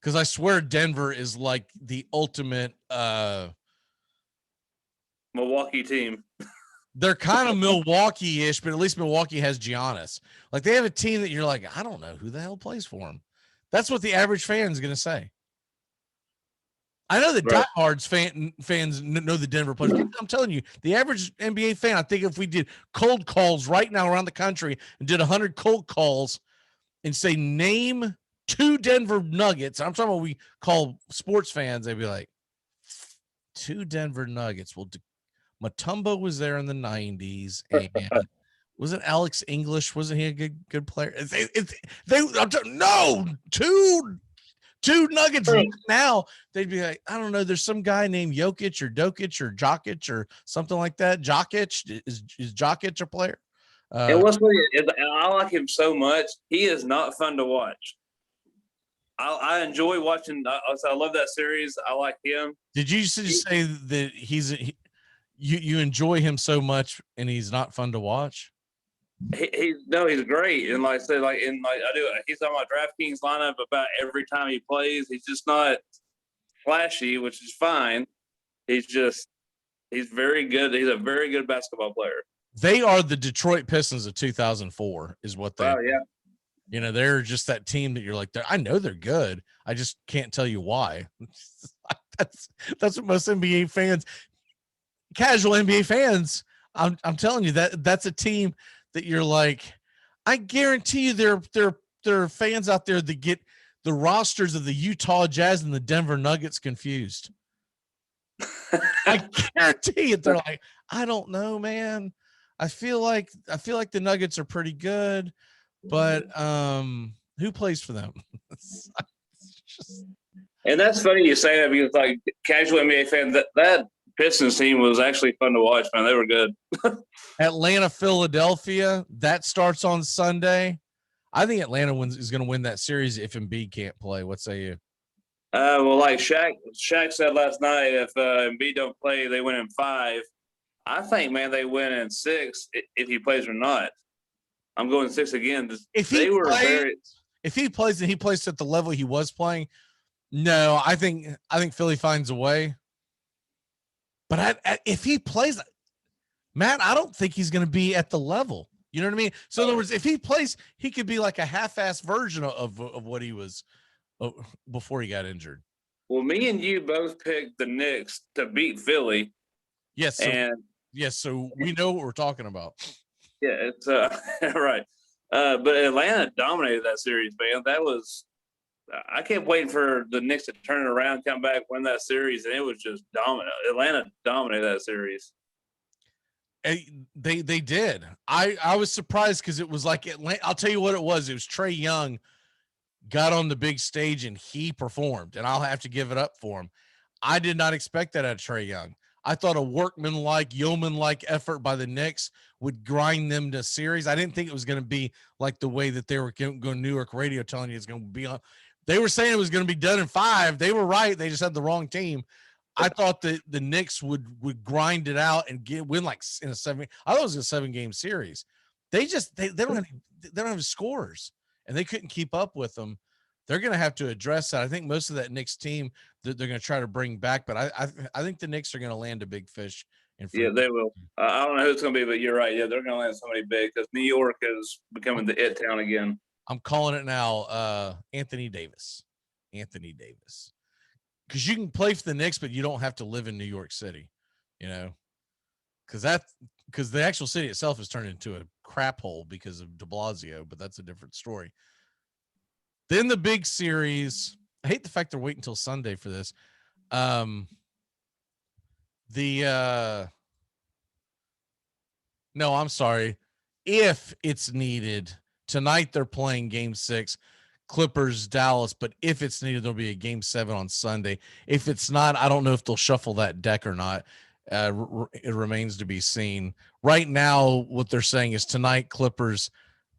Because I swear Denver is like the ultimate Milwaukee team. They're kind of Milwaukee-ish, but at least Milwaukee has Giannis. Like they have a team that you're like, I don't know who the hell plays for them. That's what the average fan is going to say. I know the diehards fans know the Denver players. I'm telling you, the average NBA fan, I think if we did cold calls right now around the country and did 100 cold calls and say, name 2 Denver Nuggets, I'm talking about we call sports fans, they'd be like, 2 Denver Nuggets. Well, Mutombo was there in the 90s, and wasn't Alex English? Wasn't he a good player? No, two Nuggets right now. They'd be like, I don't know. There's some guy named Jokic or Dokic or Jokic or something like that. Jokic is Jokic a player? And what's funny is I like him so much. He is not fun to watch. I enjoy watching. I love that series. I like him. Did you just say that you enjoy him so much and he's not fun to watch? He's great. And like I said, he's on my DraftKings lineup about every time he plays. He's just not flashy, which is fine. He's very good. He's a very good basketball player. They are the Detroit Pistons of 2004 is what they are. Yeah. You know, they're just that team that you're like, I know they're good. I just can't tell you why. That's what most NBA fans, casual NBA fans, I'm telling you that's a team that you're like, I guarantee you there are fans out there that get the rosters of the Utah Jazz and the Denver Nuggets confused. I guarantee it. They're like, I don't know, man. I feel like the Nuggets are pretty good, but who plays for them? And that's funny you say that because like casual NBA fan, that Pistons team was actually fun to watch, man. They were good. Atlanta, Philadelphia, that starts on Sunday. I think Atlanta is going to win that series if Embiid can't play. What say you? Well, like Shaq said last night, if Embiid don't play, they win in 5. I think, man, they win in 6 if he plays or not. I'm going 6 again. If he plays and he plays at the level he was playing, no, I think Philly finds a way. But if he plays, Matt, I don't think he's going to be at the level. You know what I mean? So in other words, if he plays, he could be like a half-assed version of what he was before he got injured. Well, me and you both picked the Knicks to beat Philly. Yes. So we know what we're talking about. Yeah, it's right. But Atlanta dominated that series, man. I kept waiting for the Knicks to turn it around, come back, win that series, and it was just dominant. Atlanta dominated that series. They did. I was surprised because it was like Atlanta. I'll tell you what it was. It was Trae Young got on the big stage and he performed, and I'll have to give it up for him. I did not expect that out of Trae Young. I thought a workman-like, yeoman-like effort by the Knicks would grind them to series. I didn't think it was going to be like the way that they were going to New York radio telling you it's going to be on. They were saying it was going to be done in 5. They were right. They just had the wrong team. I thought that the Knicks would grind it out and win like in a 7. I thought it was a 7-game series. They don't have scores, and they couldn't keep up with them. They're going to have to address that. I think most of that Knicks team that they're going to try to bring back, but I think the Knicks are going to land a big fish. Yeah, they will. I don't know who it's going to be, but you're right. Yeah, they're going to land somebody big because New York is becoming the it town again. I'm calling it now. Anthony Davis. Because you can play for the Knicks, but you don't have to live in New York City, you know, because the actual city itself has turned into a crap hole because of de Blasio, but that's a different story. Then the big series. I hate the fact they're waiting until Sunday for this. The No, I'm sorry. If it's needed, tonight they're playing game 6, Clippers, Dallas, but if it's needed, there'll be a game 7 on Sunday. If it's not, I don't know if they'll shuffle that deck or not. It remains to be seen. Right now, what they're saying is tonight, Clippers,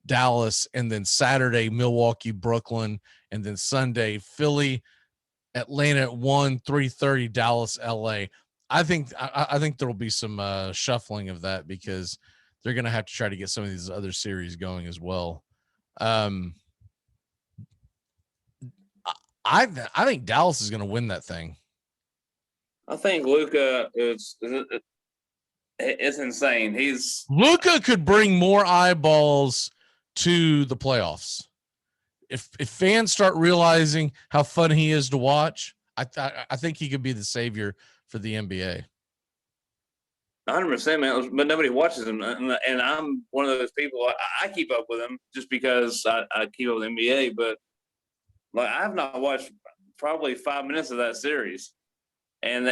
Dallas, and then Saturday, Milwaukee, Brooklyn, and then Sunday, Philly, Atlanta at 1, 3:30, Dallas, LA. I think there will be some shuffling of that because they're going to have to try to get some of these other series going as well. I think Dallas is going to win that thing. I think Luka it's insane. Luka could bring more eyeballs to the playoffs. If fans start realizing how fun he is to watch, I think he could be the savior for the NBA. 100%, man. But nobody watches him, and I'm one of those people. I keep up with him just because I keep up with NBA. But like, I have not watched probably 5 minutes of that series, and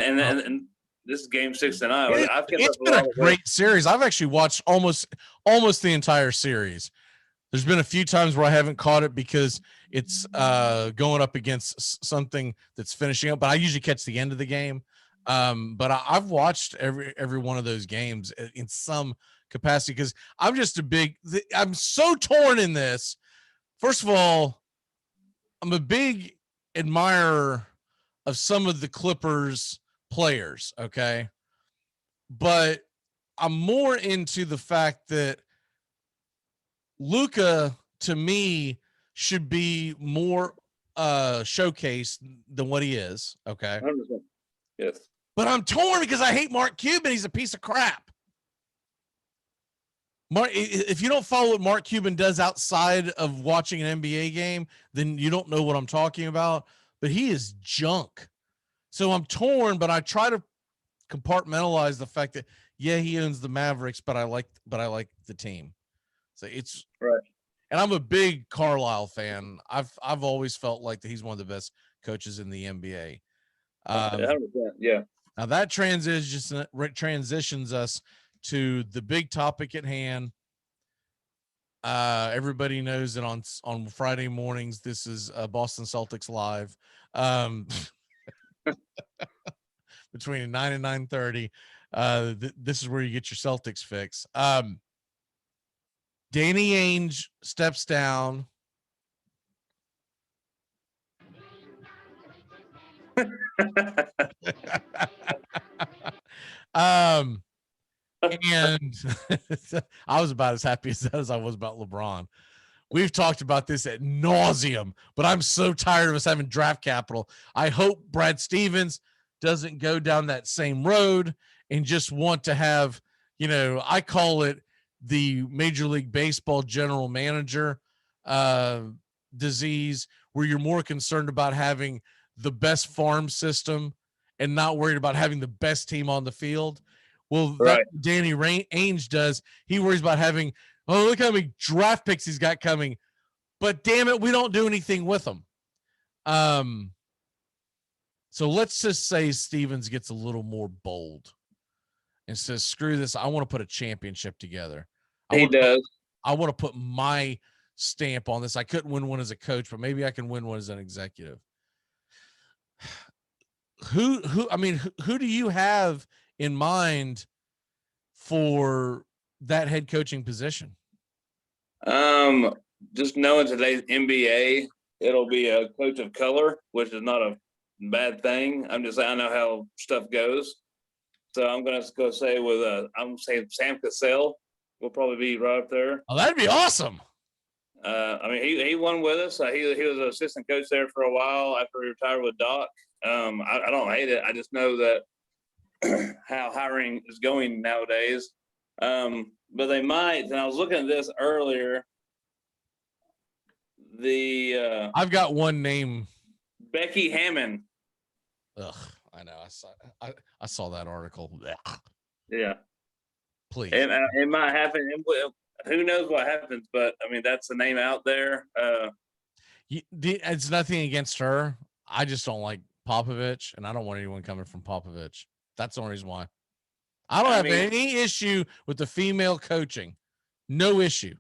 this is game 6 tonight. It's been a great series. I've actually watched almost the entire series. There's been a few times where I haven't caught it because it's going up against something that's finishing up, but I usually catch the end of the game. But I've watched every one of those games in some capacity because I'm so torn in this. First of all, I'm a big admirer of some of the Clippers players, okay? But I'm more into the fact that Luka, to me, should be more showcased than what he is, okay? 100%. Yes. But I'm torn because I hate Mark Cuban. He's a piece of crap. If you don't follow what Mark Cuban does outside of watching an NBA game, then you don't know what I'm talking about. But he is junk. So I'm torn, but I try to compartmentalize the fact that, yeah, he owns the Mavericks, but I like the team. So it's right. And I'm a big Carlisle fan. I've always felt like that he's one of the best coaches in the NBA. 100%, yeah. Now that transitions us to the big topic at hand. Everybody knows that on Friday mornings, this is Boston Celtics Live. Between 9 and 9:30. This is where you get your Celtics fix. Danny Ainge steps down. And I was about as happy as I was about LeBron. We've talked about this ad nauseum, but I'm so tired of us having draft capital. I hope Brad Stevens doesn't go down that same road and just want to have, I call it the Major League Baseball general manager disease, where you're more concerned about having the best farm system and not worried about having the best team on the field. Well, right. That Danny Ainge does. He worries about having, look how many draft picks he's got coming, but damn it, we don't do anything with them. So let's just say Stevens gets a little more bold and says, screw this. I want to put a championship together. I want to put my stamp on this. I couldn't win one as a coach, but maybe I can win one as an executive. Who do you have in mind for that head coaching position? Just knowing today's NBA, it'll be a coach of color, which is not a bad thing. I'm just saying, I know how stuff goes. So I'm going to go say I'm saying Sam Cassell will probably be right up there. Oh, that'd be awesome. He won with us. He was an assistant coach there for a while after he retired with Doc. I don't hate it. I just know that how hiring is going nowadays. But they might, and I was looking at this earlier. I've got one name. Becky Hammond. Ugh, I know. I saw that article. Yeah. Please. And it might happen. Who knows what happens? But that's the name out there. It's nothing against her. I just don't like Popovich, and I don't want anyone coming from Popovich. That's the only reason why. I don't have any issue with the female coaching. No issue.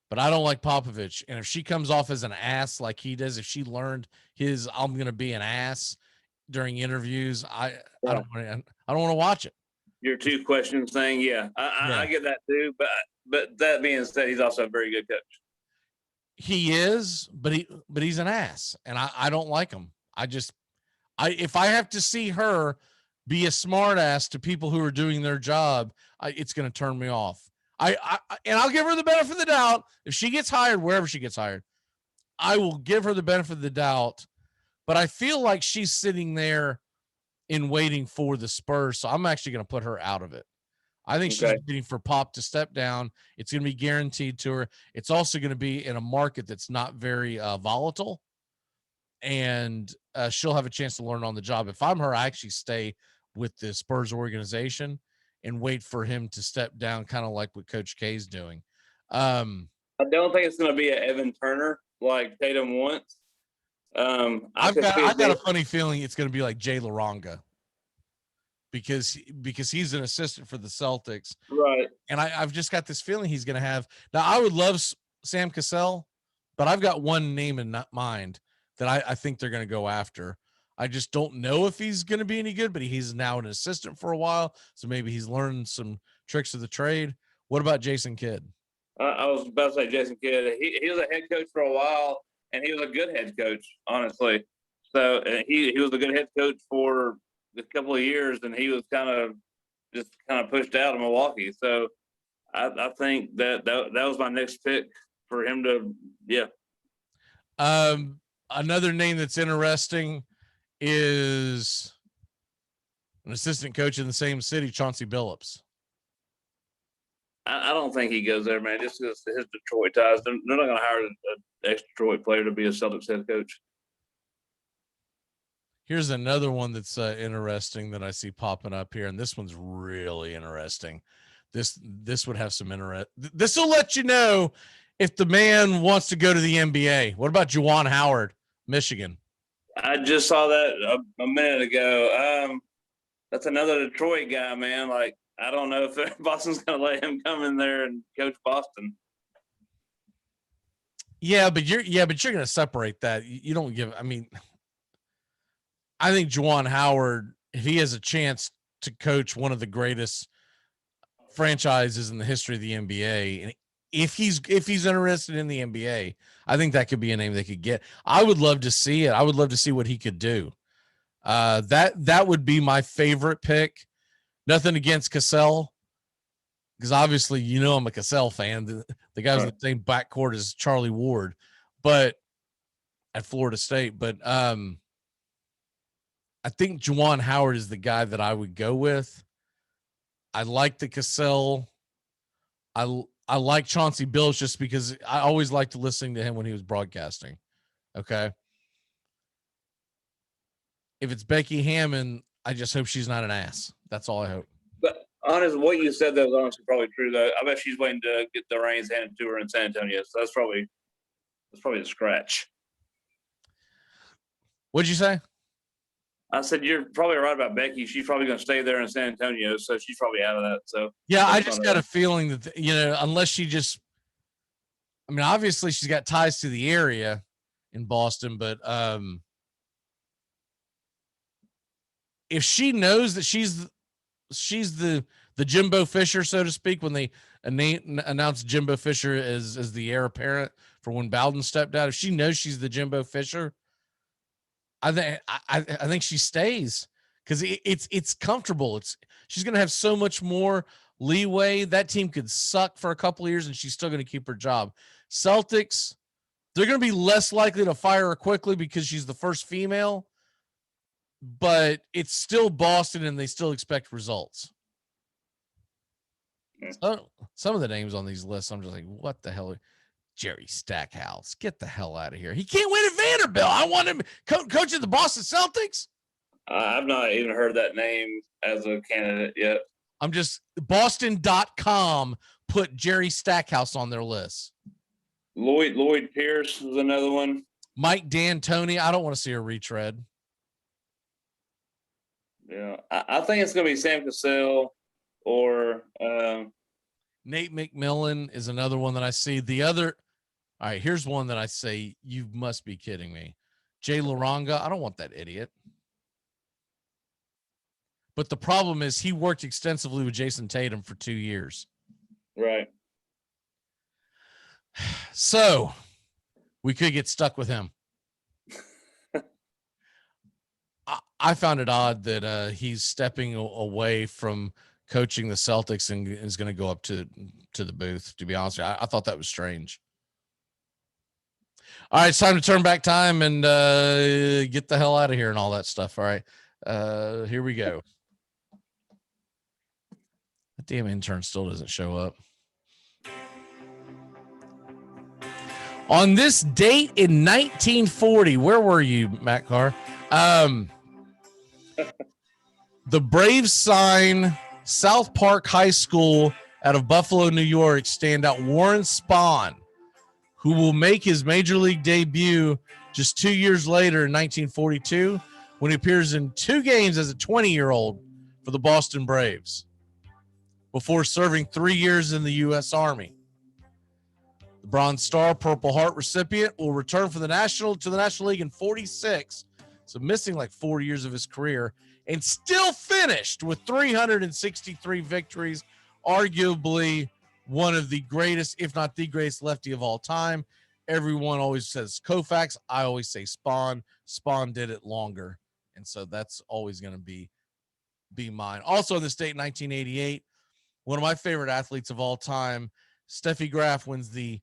But I don't like Popovich. And if she comes off as an ass like he does, if she learned his I'm going to be an ass during interviews, I don't want to watch it. Your 2 questions thing, I get that too. But that being said, he's also a very good coach. He is, but he's an ass, and I don't like him. If I have to see her be a smart ass to people who are doing their job, it's going to turn me off. And I'll give her the benefit of the doubt. If she gets hired, wherever she gets hired, I will give her the benefit of the doubt. But I feel like she's sitting there in waiting for the Spurs. So I'm actually going to put her out of it. I think she's waiting for Pop to step down. It's going to be guaranteed to her. It's also going to be in a market that's not very volatile. And she'll have a chance to learn on the job. If I'm her, I actually stay with the Spurs organization and wait for him to step down, kind of like what Coach K is doing. I don't think it's going to be an Evan Turner like Tatum wants. I've got a funny feeling it's going to be like Jay Laranga because he's an assistant for the Celtics. Right. And I've just got this feeling he's going to have. Now, I would love Sam Cassell, but I've got one name in mind that I think they're going to go after. I just don't know if he's going to be any good, but he's now an assistant for a while. So maybe he's learned some tricks of the trade. What about Jason Kidd? I was about to say Jason Kidd. He was a head coach for a while, and he was a good head coach, honestly. So he was a good head coach for a couple of years, and he was kind of pushed out of Milwaukee. So I think that was my next pick for him to, Another name that's interesting is an assistant coach in the same city, Chauncey Billups. I don't think he goes there, man, just because his Detroit ties. They're not going to hire an ex-Detroit player to be a Celtics head coach. Here's another one that's interesting that I see popping up here, and this one's really interesting. This would have some interest. This will let you know if the man wants to go to the NBA. What about Juwan Howard, Michigan? I just saw that a minute ago. That's another Detroit guy, man. Like, I don't know if Boston's going to let him come in there and coach Boston. Yeah, but you're going to separate that. You don't give. I mean, I think Juwan Howard, if he has a chance to coach one of the greatest franchises in the history of the NBA, and if he's interested in the NBA, I think that could be a name they could get. I would love to see it. I would love to see what he could do. That would be my favorite pick. Nothing against Cassell, because obviously I'm a Cassell fan. The guy was in the same backcourt as Charlie Ward, but at Florida State. But I think Juwan Howard is the guy that I would go with. I like the Cassell. I like Chauncey Billups just because I always liked listening to him when he was broadcasting. Okay. If it's Becky Hammond, I just hope she's not an ass. That's all I hope. But honestly, what you said that was honestly probably true, though. I bet she's waiting to get the reins handed to her in San Antonio. So that's probably the scratch. What'd you say? I said you're probably right about Becky. She's probably going to stay there in San Antonio, so she's probably out of that. So yeah, I just got a feeling that unless she just, I mean, obviously she's got ties to the area in Boston, but if she knows that she's the Jimbo Fisher, so to speak, when they announced Jimbo Fisher as the heir apparent for when Bowden stepped out, if she knows she's the Jimbo Fisher, I think she stays because it's comfortable. She's going to have so much more leeway. That team could suck for a couple of years and she's still going to keep her job. Celtics, they're going to be less likely to fire her quickly because she's the first female, but it's still Boston and they still expect results. So, some of the names on these lists, I'm just like, what the hell? Jerry Stackhouse, get the hell out of here. He can't win at Vanderbilt. I want him coaching the Boston Celtics. I've not even heard that name as a candidate yet. I'm just Boston.com put Jerry Stackhouse on their list. Lloyd Pierce was another one. Mike D'Antoni. I don't want to see a retread. Yeah, I think it's going to be Sam Cassell or Nate McMillan is another one that I see. The other, all right, here's one that I say, you must be kidding me. Jay Laranga, I don't want that idiot. But the problem is he worked extensively with Jason Tatum for 2 years. Right. So we could get stuck with him. I found it odd that he's stepping away from coaching the Celtics and is going to go up to the booth. To be honest with you, I thought that was strange. All right, it's time to turn back time and get the hell out of here and all that stuff. All right, here we go. That damn intern still doesn't show up. On this date in 1940, where were you, Matt Carr? The Braves sign South Park High School out of Buffalo, New York, standout Warren Spahn, who will make his major league debut just 2 years later in 1942 when he appears in 2 games as a 20-year-old for the Boston Braves before serving 3 years in the U.S. Army. The Bronze Star Purple Heart recipient will return to the National League in 46, so missing like 4 years of his career, and still finished with 363 victories, arguably one of the greatest, if not the greatest lefty of all time. Everyone always says Koufax. I always say Spahn. Spahn did it longer, and so that's always going to be mine. Also in this date, 1988, one of my favorite athletes of all time, Steffi Graf, wins the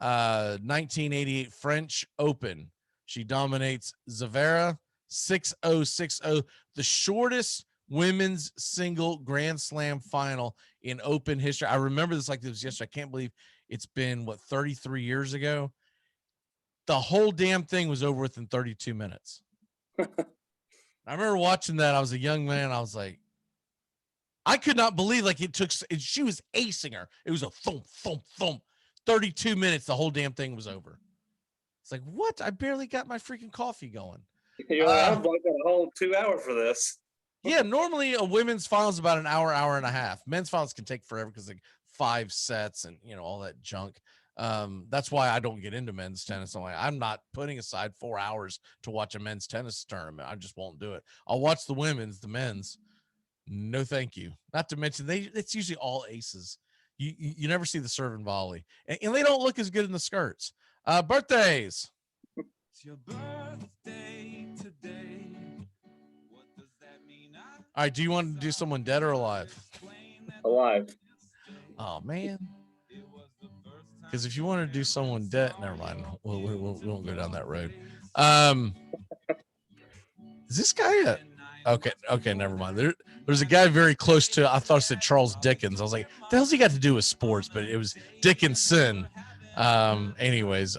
1988 French Open. She dominates Zavera 6-0, 6-0, the shortest women's single Grand Slam final in Open history. I remember this like it was yesterday. I can't believe it's been, 33 years ago. The whole damn thing was over within 32 minutes. I remember watching that. I was a young man. I was like, I could not believe she was acing her. It was a thump, thump, thump. 32 minutes, the whole damn thing was over. It's like, what? I barely got my freaking coffee going. I blocked out a whole 2 hours for this. Yeah, normally a women's final is about an hour, hour and a half. Men's finals can take forever because like 5 sets and all that junk. That's why I don't get into men's tennis. I'm not putting aside 4 hours to watch a men's tennis tournament. I just won't do it. I'll watch the women's, the men's. No, thank you. Not to mention it's usually all aces. You never see the serve and volley, and they don't look as good in the skirts. Birthdays. It's your birthday today. What does that mean? All right. Do you want to do someone dead or alive? Alive. Oh man. Because if you want to do someone dead, never mind. We won't go down that road. Is this guy okay, never mind. There's a guy very close to, I thought it said Charles Dickens. I was like, what the hell's he got to do with sports? But it was Dickinson. Anyways,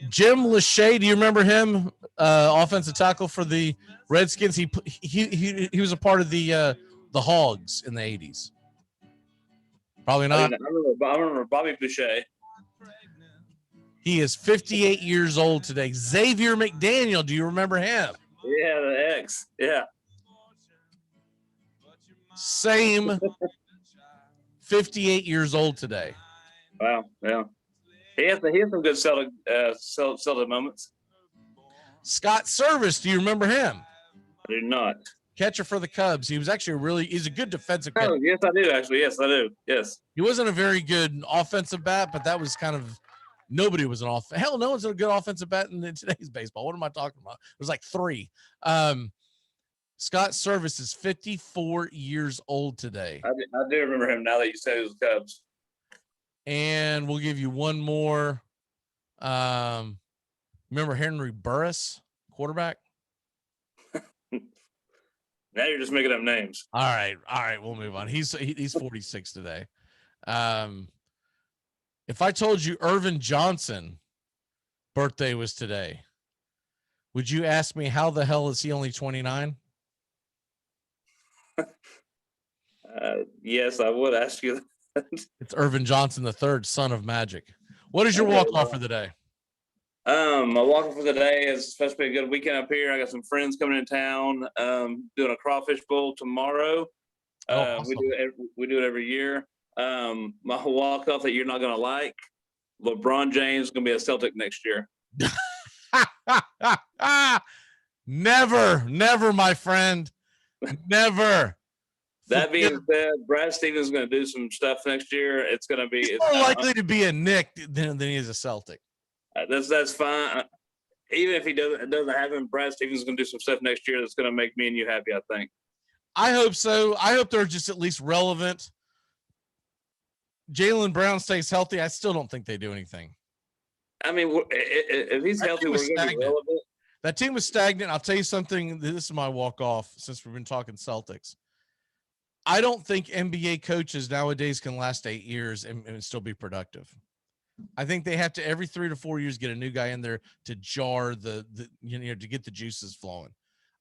Jim Lachey, do you remember him? Offensive tackle for the Redskins. He was a part of the Hogs in the 80s. Probably not. I remember Bobby Boucher. He is 58 years old today. Xavier McDaniel, do you remember him? Yeah, the X. Yeah. Same. 58 years old today. Wow. Yeah. He has some good Celtic moments. Scott Service, do you remember him? I do not. Catcher for the Cubs. He was actually he's a good defensive catcher. Oh, yes, I do, actually. Yes, I do. Yes. He wasn't a very good offensive bat, but that was kind of, nobody was hell, no one's a good offensive bat in today's baseball. What am I talking about? It was like 3. Scott Service is 54 years old today. I do remember him now that you said it was the Cubs. And we'll give you one more. Remember Henry Burris, quarterback? Now you're just making up names. All right, we'll move on. He's 46 today. If I told you Irvin Johnson birthday was today, would you ask me how the hell is he only 29? Yes, I would ask you that. It's Irvin Johnson III, son of Magic. What is your walk-off for the day? My walk for the day is supposed to be a good weekend up here. I got some friends coming in town. Doing a crawfish bowl tomorrow. Awesome. We do it every year. My walk off that you're not gonna like. LeBron James is gonna be a Celtic next year. Never, my friend. Never. That being said, Brad Stevens is going to do some stuff next year. It's going to be He's more likely to be a Knick than he is a Celtic. That's fine. Even if he doesn't have him, Brad Stevens is going to do some stuff next year that's going to make me and you happy, I think. I hope so. I hope they're just at least relevant. Jaylen Brown stays healthy. I still don't think they do anything. I mean, if he's healthy, we're going to be relevant. That team was stagnant. I'll tell you something. This is my walk-off since we've been talking Celtics. I don't think NBA coaches nowadays can last 8 years and still be productive. I think they have to every 3 to 4 years get a new guy in there to jar the to get the juices flowing.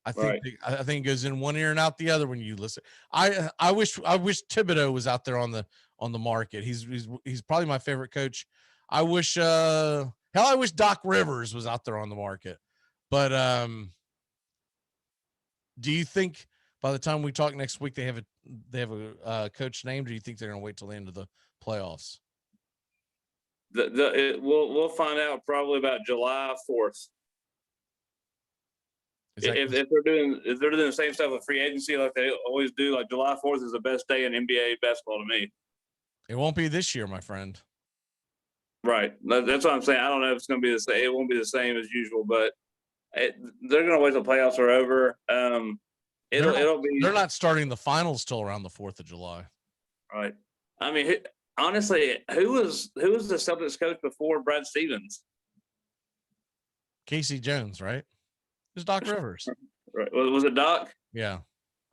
I think it goes in one ear and out the other when you listen. I wish Thibodeau was out there on the market. He's probably my favorite coach. I wish I wish Doc Rivers was out there on the market. But do you think by the time we talk next week they have a coach named? Or do you think they're going to wait till the end of the playoffs? We'll find out probably about July 4th. If they're doing the same stuff with free agency like they always do, like July 4th is the best day in NBA basketball to me. It won't be this year, my friend. Right. That's what I'm saying. I don't know if it's going to be the same. It won't be the same as usual, but they're going to wait till playoffs are over. It'll be. They're not starting the finals till around the 4th of July. Right. I mean, honestly, who was the Celtics coach before Brad Stevens? Casey Jones, right? It was Doc Rivers. Right. Was it Doc? Yeah.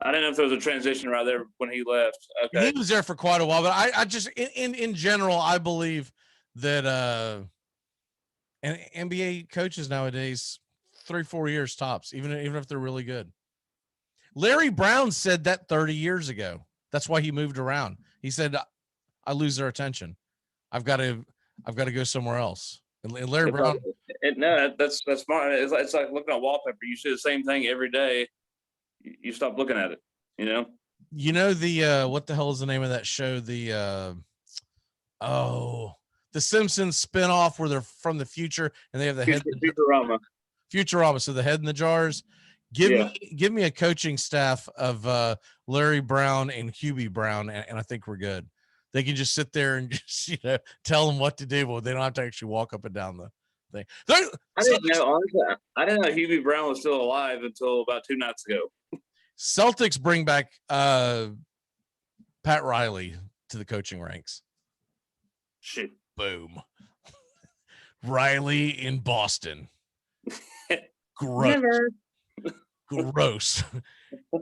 I didn't know if there was a transition right there when he left. Okay. He was there for quite a while, but I just in general, I believe that and NBA coaches nowadays 3-4 years tops, even if they're really good. Larry Brown said that 30 years ago. That's why he moved around. He said, I lose their attention. I've got to go somewhere else. And Larry Brown. No, that's smart. It's like looking at wallpaper. You see the same thing every day. You stop looking at it, the what the hell is the name of that show? The Simpsons spinoff where they're from the future and they have the head Futurama. So the head in the jars. Give me a coaching staff of Larry Brown and Hubie Brown, and I think we're good. They can just sit there and just tell them what to do, but they don't have to actually walk up and down the thing. I didn't know Hubie Brown was still alive until about 2 nights ago. Celtics bring back Pat Riley to the coaching ranks. Shit. Boom. Riley in Boston. Gross. Never. Gross.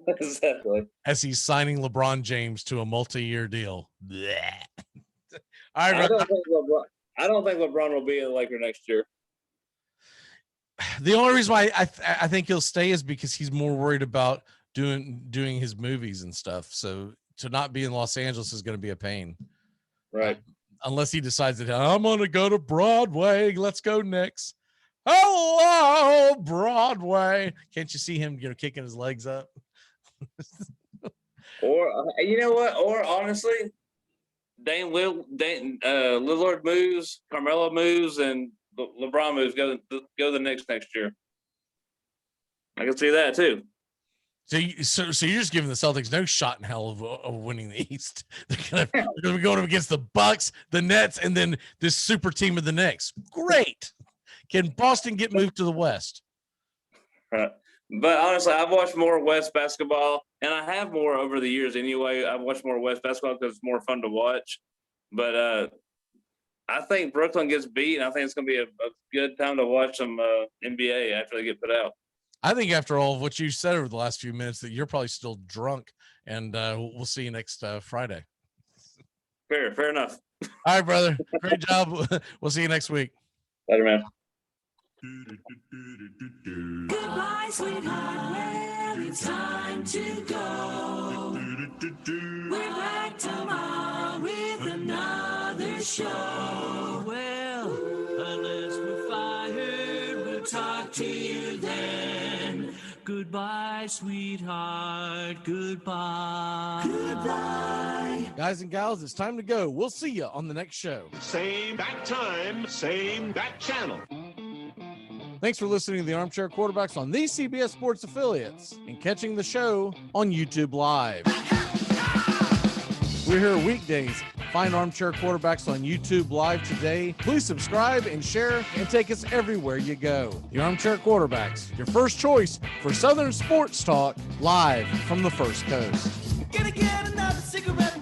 Exactly. As he's signing LeBron James to a multi-year deal. I don't think LeBron will be a Laker next year. The only reason why I think he'll stay is because he's more worried about doing his movies and stuff. So to not be in Los Angeles is going to be a pain. Right. Unless he decides that I'm going to go to Broadway. Let's go Knicks. Hello, Broadway. Can't you see him, kicking his legs up? Or you know what? Or honestly, Lillard moves, Carmelo moves, and LeBron moves. Go the Knicks next year. I can see that too. So you're just giving the Celtics no shot in hell of winning the East. They're gonna be going up against the Bucks, the Nets, and then this super team of the Knicks. Great. Can Boston get moved to the West? Right. But honestly, I've watched more West basketball, and I have more over the years anyway. I've watched more West basketball because it's more fun to watch. But I think Brooklyn gets beat, and I think it's going to be a good time to watch some NBA after they get put out. I think after all of what you said over the last few minutes that you're probably still drunk, and we'll see you next Friday. Fair enough. All right, brother. Great job. We'll see you next week. Later, man. Goodbye, sweetheart. Well, it's time to go. We're back tomorrow with another show. Well, unless we're fired. Goodbye, sweetheart. Goodbye. Goodbye. Guys and gals, it's time to go. We'll see you on the next show. Same bat time, same bat channel. Thanks for listening to the Armchair Quarterbacks on these CBS Sports affiliates and catching the show on YouTube Live. We're here weekdays. Find Armchair Quarterbacks on YouTube Live today. Please subscribe and share and take us everywhere you go. The Armchair Quarterbacks, your first choice for Southern sports talk, live from the First Coast. Gonna get another cigarette.